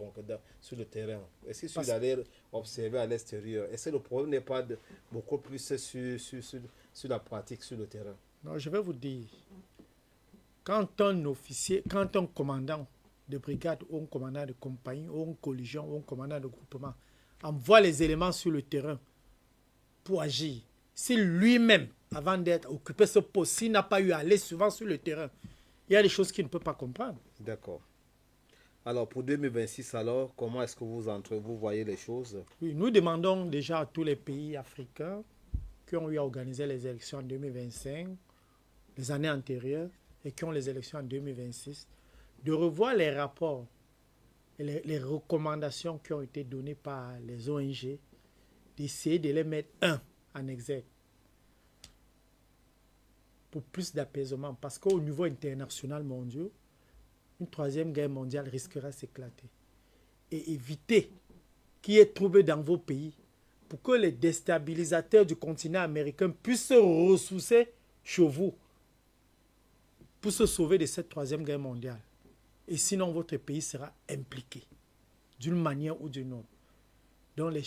Est-ce qu'il suffit d'aller observer à l'extérieur? Est-ce que le problème n'est pas beaucoup plus sur la pratique, sur le terrain? Non, je vais vous dire, quand un officier, quand un commandant de brigade ou un commandant de compagnie ou une collision ou un commandant de groupement envoie les éléments sur le terrain pour agir, si lui-même, avant d'être occupé ce poste, s'il n'a pas eu à aller souvent sur le terrain, il y a des choses qu'il ne peut pas comprendre. D'accord. Alors, pour 2026, alors, comment est-ce que vous voyez les choses? Oui, nous demandons déjà à tous les pays africains qui ont eu à organiser les élections en 2025, les années antérieures, et qui ont les élections en 2026, de revoir les rapports et les recommandations qui ont été données par les ONG, d'essayer de les mettre en exergue pour plus d'apaisement. Parce qu'au niveau international mondial, une troisième guerre mondiale risquera de s'éclater. Et éviter qu'il y ait trouble dans vos pays pour que les déstabilisateurs du continent américain puissent se ressourcer chez vous pour se sauver de cette troisième guerre mondiale. Et sinon, votre pays sera impliqué d'une manière ou d'une autre. Donc les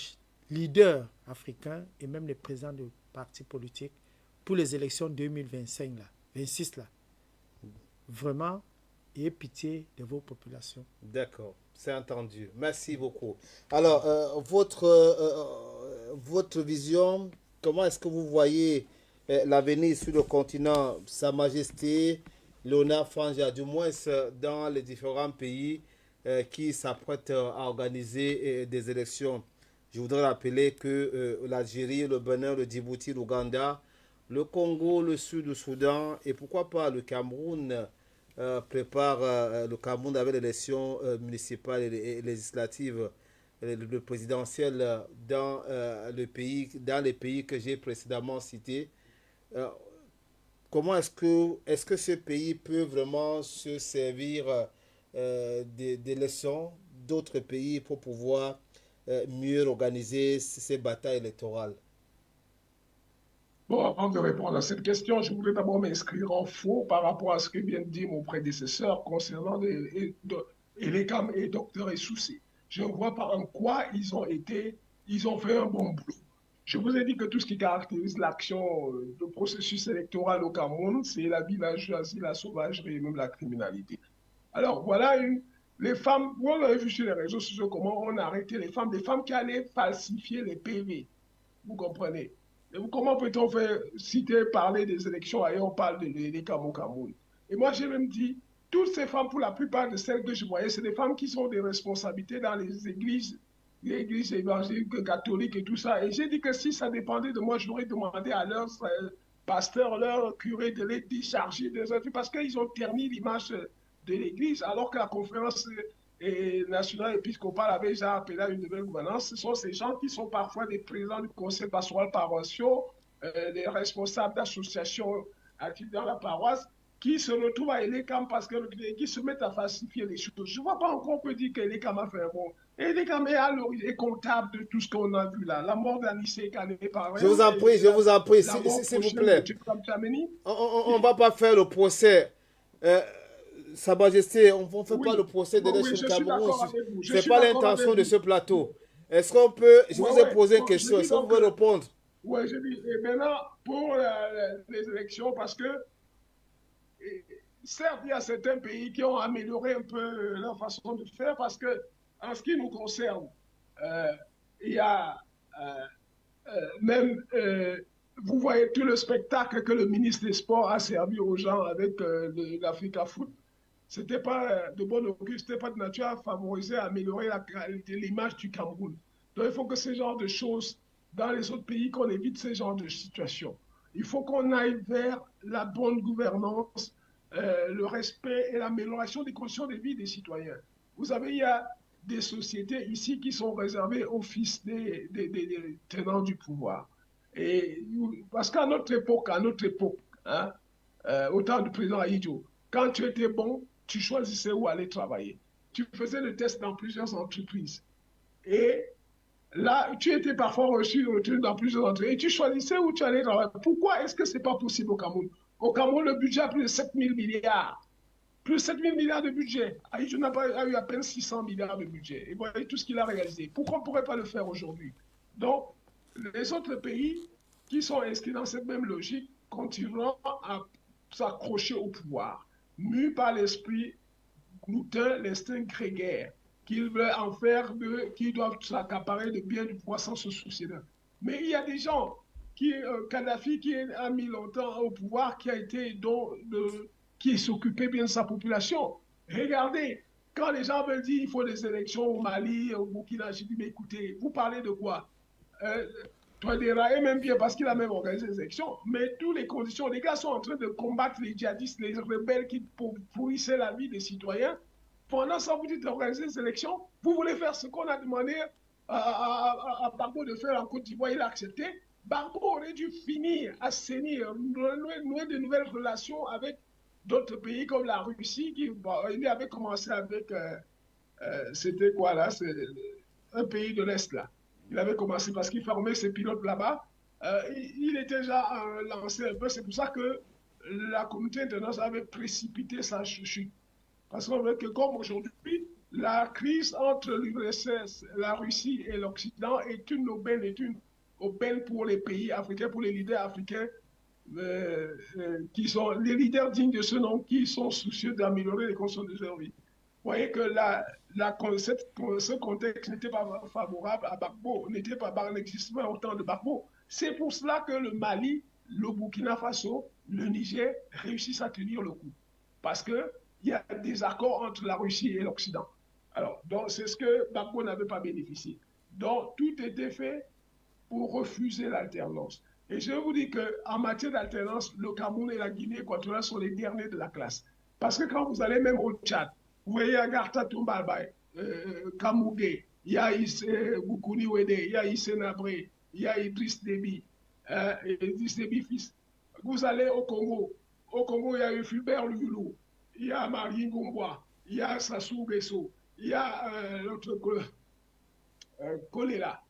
leaders africains et même les présidents de partis politiques pour les élections 2025, 26 là, vraiment, ayez pitié de vos populations. D'accord, c'est entendu. Merci beaucoup. Alors, votre vision, comment est-ce que vous voyez l'avenir sur le continent, Sa Majesté Léonard Fanga, du moins dans les différents pays qui s'apprêtent à organiser des élections? Je voudrais rappeler que l'Algérie, le Bénin, le Djibouti, l'Ouganda, le Congo, le Sud, le Soudan et pourquoi pas le Cameroun prépare le Cameroun avec l'élection municipale et législative, le présidentiel dans les pays que j'ai précédemment cités. Comment est-ce que ce pays peut vraiment se servir des leçons d'autres pays pour pouvoir mieux organiser ces batailles électorales? Bon, avant de répondre à cette question, je voudrais d'abord m'inscrire en faux par rapport à ce que vient de dire mon prédécesseur concernant les CAM et Dr Essoussé. Je ne vois pas en quoi ils ont fait un bon boulot. Je vous ai dit que tout ce qui caractérise l'action du processus électoral au Cameroun, c'est la villageoisie, la sauvagerie et même la criminalité. Alors voilà, les femmes, vous avez vu sur les réseaux sociaux comment on a arrêté les femmes, des femmes qui allaient falsifier les PV. Vous comprenez? Et comment peut-on parler des élections ailleurs, on parle des CAM au Cameroun? Et moi, j'ai même dit, toutes ces femmes, pour la plupart de celles que je voyais, c'est des femmes qui sont des responsabilités dans les églises évangéliques, catholiques et tout ça. Et j'ai dit que si ça dépendait de moi, j'aurais demandé à leurs pasteurs, leurs curés de les décharger des affaires parce qu'ils ont terni l'image de l'église, alors que la conférence nationale épiscopale avait déjà appelé à une nouvelle gouvernance. Ce sont ces gens qui sont parfois des présidents du conseil pastoral paroissiaux, des responsables d'associations actives dans la paroisse, qui se retrouvent à Elekam parce qui se mettent à falsifier les choses. Je ne vois pas encore on peut dire qu'Elekam a fait un bon. Elekam est comptable de tout ce qu'on a vu là. La mort d'Anissé Kané, par exemple. Je vous en prie, s'il vous plaît. On ne va pas faire le procès. Sa Majesté, on ne fait pas le procès de l'élection Cameroun. Ce n'est pas l'intention de ce plateau. Est-ce qu'on peut... Je vous ai posé une question. Est-ce que vous pouvez répondre? Oui, je dis. Et maintenant, pour les élections, parce que certes, il y a certains pays qui ont amélioré un peu leur façon de faire, parce que en ce qui nous concerne, il y a même vous voyez tout le spectacle que le ministre des Sports a servi aux gens avec l'Africa Foot. C'était pas de bon augure, c'était pas de nature à favoriser, à améliorer la qualité, l'image du Cameroun. Donc il faut que ce genre de choses, dans les autres pays, qu'on évite ce genre de situation. Il faut qu'on aille vers la bonne gouvernance, le respect et l'amélioration des conditions de vie des citoyens. Vous savez, il y a des sociétés ici qui sont réservées aux fils des tenants du pouvoir. Et, parce qu'à notre époque, hein, au temps du président Ahidjo, quand tu étais bon, tu choisissais où aller travailler. Tu faisais le test dans plusieurs entreprises. Et là, tu étais parfois reçu dans plusieurs entreprises et tu choisissais où tu allais travailler. Pourquoi est-ce que ce n'est pas possible au Cameroun? Au Cameroun, le budget a plus de 7 000 milliards. Plus de 7 000 milliards de budget. Ahidjo n'a pas eu à peine 600 milliards de budget. Et voyez tout ce qu'il a réalisé. Pourquoi on ne pourrait pas le faire aujourd'hui? Donc, les autres pays qui sont inscrits dans cette même logique continueront à s'accrocher au pouvoir, mus par l'esprit gloutin, l'instinct grégaire, qu'ils veulent en faire qui doivent s'accaparer de biens du pouvoir sans se soucier d'eux. Mais il y a des gens, Kadhafi qui a mis longtemps au pouvoir, qui s'occupait bien de sa population. Regardez, quand les gens veulent dire qu'il faut des élections au Mali, au Burkina, j'ai dit, mais écoutez, vous parlez de quoi? Touadéra est même bien parce qu'il a même organisé les élections, mais toutes les conditions, les gars sont en train de combattre les djihadistes, les rebelles qui pourrissaient la vie des citoyens. Pendant ça, vous dites d'organiser les élections, vous voulez faire ce qu'on a demandé à Gbagbo de faire en Côte d'Ivoire, il a accepté. Gbagbo aurait dû finir, assainir, nouer de nouvelles relations avec d'autres pays comme la Russie, il avait commencé avec, c'était quoi là, c'est un pays de l'Est là. Il avait commencé parce qu'il formait ses pilotes là-bas. Il était déjà lancé un peu. C'est pour ça que la communauté internationale avait précipité sa chute. Parce qu'on veut que comme aujourd'hui, la crise entre l'URSS, la Russie et l'Occident est une aubaine pour les pays africains, pour les leaders africains, qui sont les leaders dignes de ce nom, qui sont soucieux d'améliorer les conditions de leur vie. Vous voyez que ce contexte n'était pas favorable à Gbagbo, n'existe pas autant de Gbagbo. C'est pour cela que le Mali, le Burkina Faso, le Niger réussissent à tenir le coup. Parce qu'il y a des accords entre la Russie et l'Occident. Alors, c'est ce que Gbagbo n'avait pas bénéficié. Donc, tout était fait pour refuser l'alternance. Et je vous dis qu'en matière d'alternance, le Cameroun et la Guinée équatoriale sont les derniers de la classe. Parce que quand vous allez même au Tchad, vous voyez Agartha Toumbalbaye, Kamougué, il y a Boukouni Wede, il y a Issé Nabré, il y a Idriss Déby fils. Vous allez au Congo, il y a eu Fulbert Lulou, il y a Marie Ngombois, il y a Sassou Nguesso, il y a l'autre Kolela,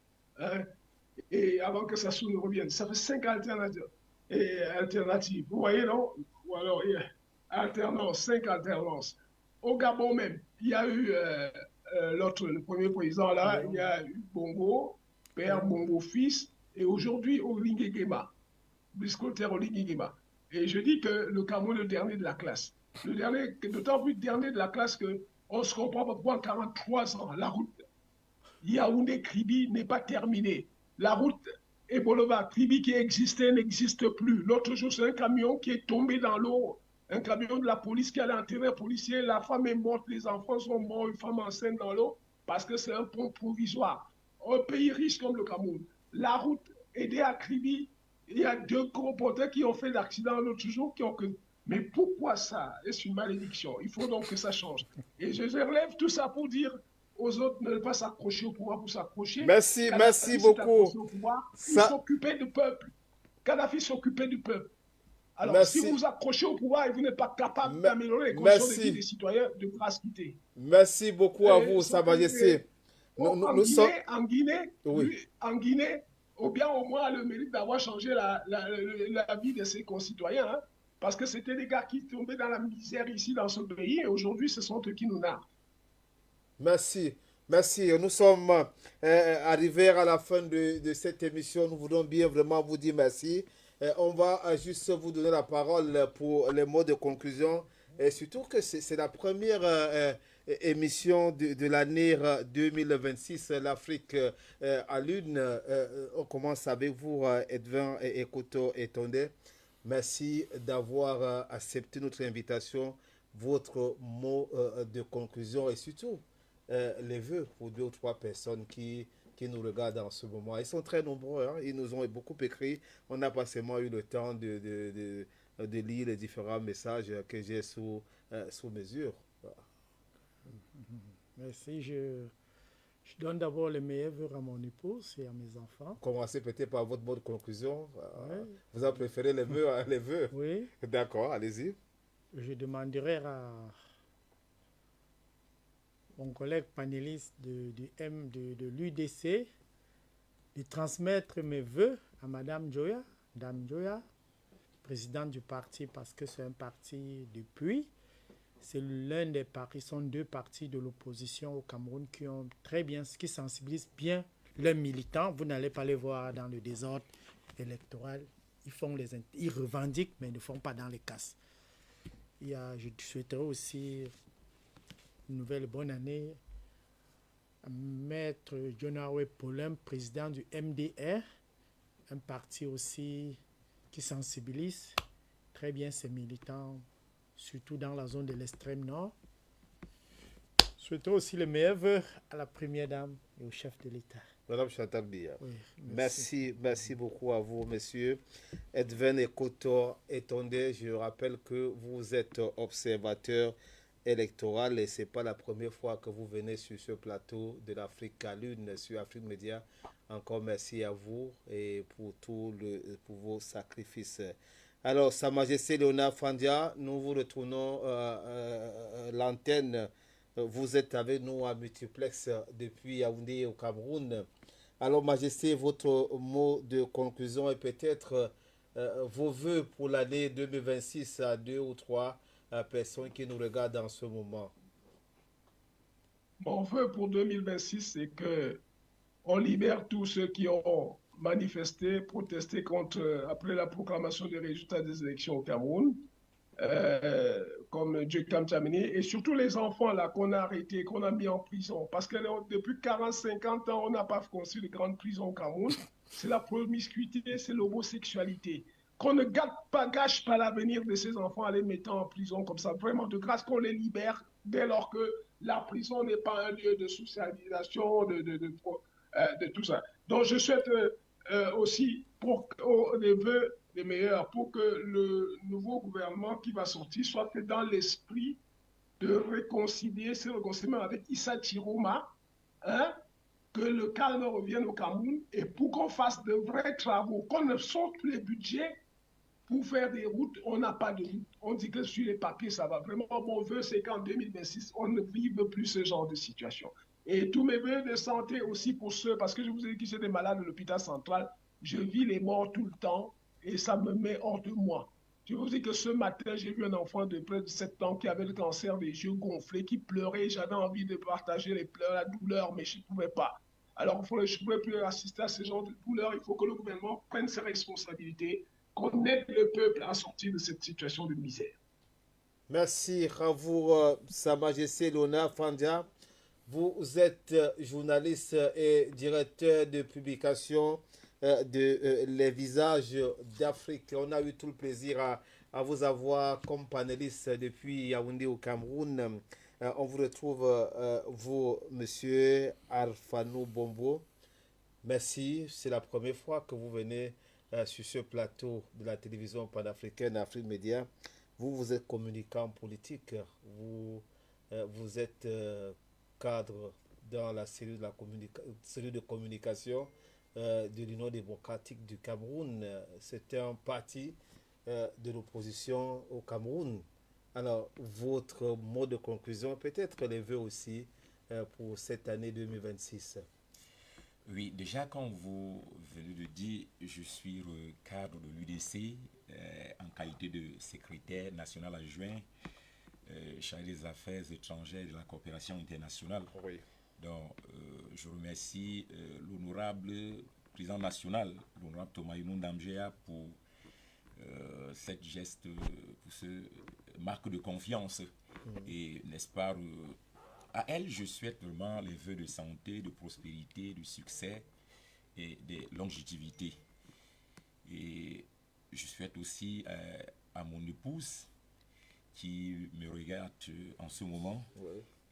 et avant que Sassou ne revienne, ça fait 5 alternatives. Vous voyez, non? Ou alors, alternance, 5 alternances. Au Gabon même, il y a eu le premier président là, il y a eu Bongo, père Bongo fils, et aujourd'hui Oligui Nguema, Brice-Clotaire Oligui Nguema. Et je dis que le Cameroun est le dernier de la classe. Le dernier, d'autant plus dernier de la classe qu'on ne se comprend pas pourquoi en 43 ans, la route Yaoundé-Kribi n'est pas terminée. La route Ebolova-Kribi qui existait n'existe plus. L'autre jour, c'est un camion qui est tombé dans l'eau. Un camion de la police qui allait enterrer un policier, la femme est morte, les enfants sont morts, une femme enceinte dans l'eau, parce que c'est un pont provisoire. Un pays riche comme le Cameroun. La route aidée à Kribi, il y a 2 gros porteurs qui ont fait l'accident l'autre jour, mais pourquoi ça? Est-ce une malédiction? Il faut donc que ça change. Et je relève tout ça pour dire aux autres de ne pas s'accrocher au pouvoir pour s'accrocher. Merci beaucoup. Il s'occupait du peuple. Kadhafi s'occupait du peuple. Alors, si vous vous accrochez au pouvoir et vous n'êtes pas capable d'améliorer les conditions de vie des citoyens, de grâce quitter. Merci beaucoup à vous, Sa Majesté. En Guinée, ou bien au moins le mérite d'avoir changé la vie de ses concitoyens, hein, parce que c'était des gars qui tombaient dans la misère ici, dans ce pays, et aujourd'hui, ce sont eux qui nous narrent. Merci. Nous sommes arrivés à la fin de cette émission. Nous voulons bien vraiment vous dire merci. On va juste vous donner la parole pour les mots de conclusion. Et surtout que c'est la première émission de l'année 2026, l'Afrique à l'une. On commence avec vous, Edwin Ekoto Etonde. Merci d'avoir accepté notre invitation, votre mot de conclusion et surtout les vœux pour 2 ou 3 personnes qui nous regardent en ce moment. Ils sont très nombreux, hein. Ils nous ont beaucoup écrit. On n'a pas seulement eu le temps de lire les différents messages que j'ai sous mesure. Merci. Je donne d'abord les meilleurs vœux à mon épouse et à mes enfants. Commencez peut-être par votre mot de conclusion. Oui. Vous avez préféré les vœux à les vœux? Oui. D'accord, allez-y. Je demanderai à mon collègue panéliste de l'UDC de transmettre mes vœux à Madame Joya, Dame Joya, présidente du parti, parce que c'est un parti depuis. C'est l'un des partis, sont 2 partis de l'opposition au Cameroun qui sensibilisent bien leurs militants. Vous n'allez pas les voir dans le désordre électoral. Ils revendiquent, mais ils ne font pas dans les casses. Je souhaiterais aussi une nouvelle bonne année à Maître Jonawe Paulin, président du MDR, un parti aussi qui sensibilise très bien ses militants, surtout dans la zone de l'extrême nord. Je souhaiterais aussi les meilleurs vœux à la Première Dame et au chef de l'État. Madame Chantal Biya. Oui, merci beaucoup à vous, monsieur. Edwin Ekoto Etonde, je rappelle que vous êtes observateur électoral et ce n'est pas la première fois que vous venez sur ce plateau de l'Afrique à l'une, sur Afrique Média. Encore merci à vous et pour vos sacrifices. Alors, Sa Majesté Léonard Fandia, nous vous retournons l'antenne. Vous êtes avec nous à Multiplex depuis Yaoundé au Cameroun. Alors, Majesté, votre mot de conclusion et peut-être vos voeux pour l'année 2026 à 2 ou 3 personnes qui nous regardent en ce moment. Mon vœu pour 2026, c'est qu'on libère tous ceux qui ont manifesté, protesté après la proclamation des résultats des élections au Cameroun, comme Djekam Tchamini, et surtout les enfants là qu'on a arrêtés, qu'on a mis en prison. Parce que depuis 40-50 ans, on n'a pas construit de grandes prisons au Cameroun. C'est la promiscuité, c'est l'homosexualité. Qu'on ne gâche pas l'avenir de ces enfants en les mettant en prison comme ça. Vraiment, de grâce qu'on les libère dès lors que la prison n'est pas un lieu de socialisation, de tout ça. Donc, je souhaite aussi les vœux les meilleurs pour que le nouveau gouvernement qui va sortir soit dans l'esprit de réconcilier, se réconcilier avec Issa Chiroma, hein, que le calme revienne au Cameroun et pour qu'on fasse de vrais travaux, qu'on ne sorte les budgets pour faire des routes, on n'a pas de route. On dit que sur les papiers, ça va. Vraiment, mon vœu, c'est qu'en 2026, on ne vive plus ce genre de situation. Et tous mes vœux de santé aussi pour ceux, parce que je vous ai dit que j'étais malade de l'hôpital central, je vis les morts tout le temps et ça me met hors de moi. Je vous dis que ce matin, j'ai vu un enfant de près de 7 ans qui avait le cancer des yeux gonflés, qui pleurait. J'avais envie de partager les pleurs, la douleur, mais je ne pouvais pas. Alors, je ne pouvais plus assister à ce genre de douleur. Il faut que le gouvernement prenne ses responsabilités, qu'on aide le peuple à sortir de cette situation de misère. Merci à vous, Sa Majesté Léonard Fandia. Vous êtes journaliste et directeur de publication de Les Visages d'Afrique. On a eu tout le plaisir à vous avoir comme panéliste depuis Yaoundé au Cameroun. On vous retrouve, vous, monsieur Alphanou Bombo. Merci, c'est la première fois que vous venez sur ce plateau de la télévision panafricaine Afrique Média. Vous êtes communicant politique, vous êtes cadre dans la cellule de communication de l'Union démocratique du Cameroun. C'est un parti de l'opposition au Cameroun. Alors, votre mot de conclusion, peut-être les vœux aussi pour cette année 2026. Oui, déjà, comme vous venez de dire, je suis le cadre de l'UDC en qualité de secrétaire national adjoint chargé des affaires étrangères et de la coopération internationale. Oui. Donc, je remercie l'honorable président national, l'honorable Thomas Ndamjea, pour cette geste, pour ce marque de confiance. Et n'est-ce pas, à elle, je souhaite vraiment les vœux de santé, de prospérité, de succès et de longévité. Et je souhaite aussi à mon épouse qui me regarde en ce moment,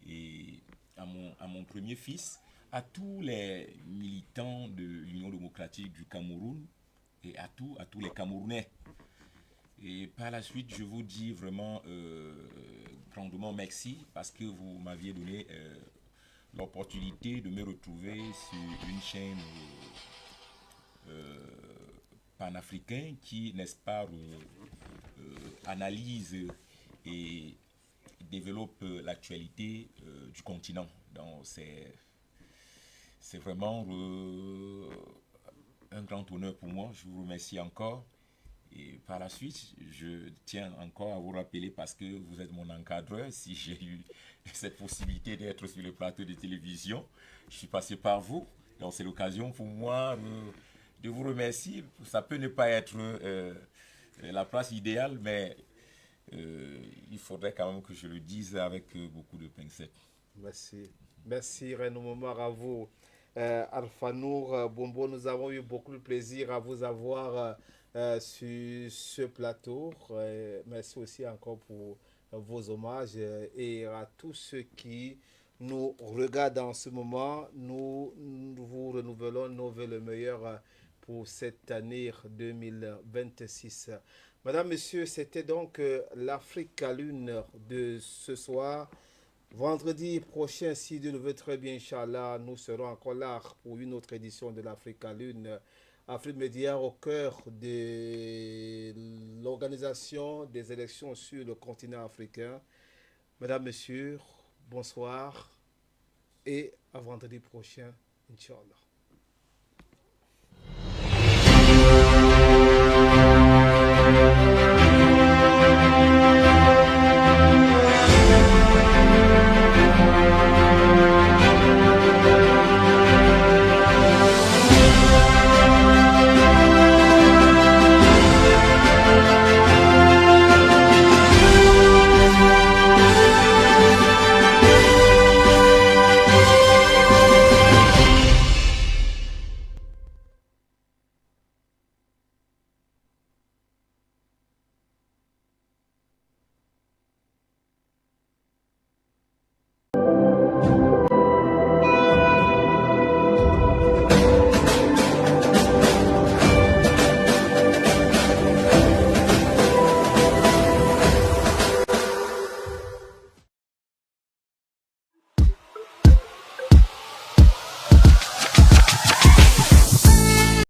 et à mon premier fils, à tous les militants de l'Union démocratique du Cameroun et à tous les Camerounais. Et par la suite, je vous dis vraiment grandement merci parce que vous m'aviez donné l'opportunité de me retrouver sur une chaîne panafricaine qui, n'est-ce pas, analyse et développe l'actualité du continent. Donc c'est vraiment un grand honneur pour moi. Je vous remercie encore. Et par la suite, je tiens encore à vous rappeler, parce que vous êtes mon encadreur, si j'ai eu cette possibilité d'être sur le plateau de télévision, je suis passé par vous. Donc c'est l'occasion pour moi de vous remercier. Ça peut ne pas être la place idéale, mais il faudrait quand même que je le dise avec beaucoup de pincettes. Merci. Merci Renaud Momar, à vous. Alpha Nour Bombo, nous avons eu beaucoup de plaisir à vous avoir sur ce plateau. Merci aussi encore pour vos hommages et à tous ceux qui nous regardent en ce moment. Nous vous renouvelons nos vœux le meilleur pour cette année 2026. Madame, Monsieur, c'était donc l'Afrique à l'une de ce soir. Vendredi prochain, si Dieu le veut très bien, Inch'Allah, nous serons encore là pour une autre édition de l'Afrique à l'une. Afrique Média au cœur de l'organisation des élections sur le continent africain. Mesdames, Messieurs, bonsoir et à vendredi prochain, Inch'Allah.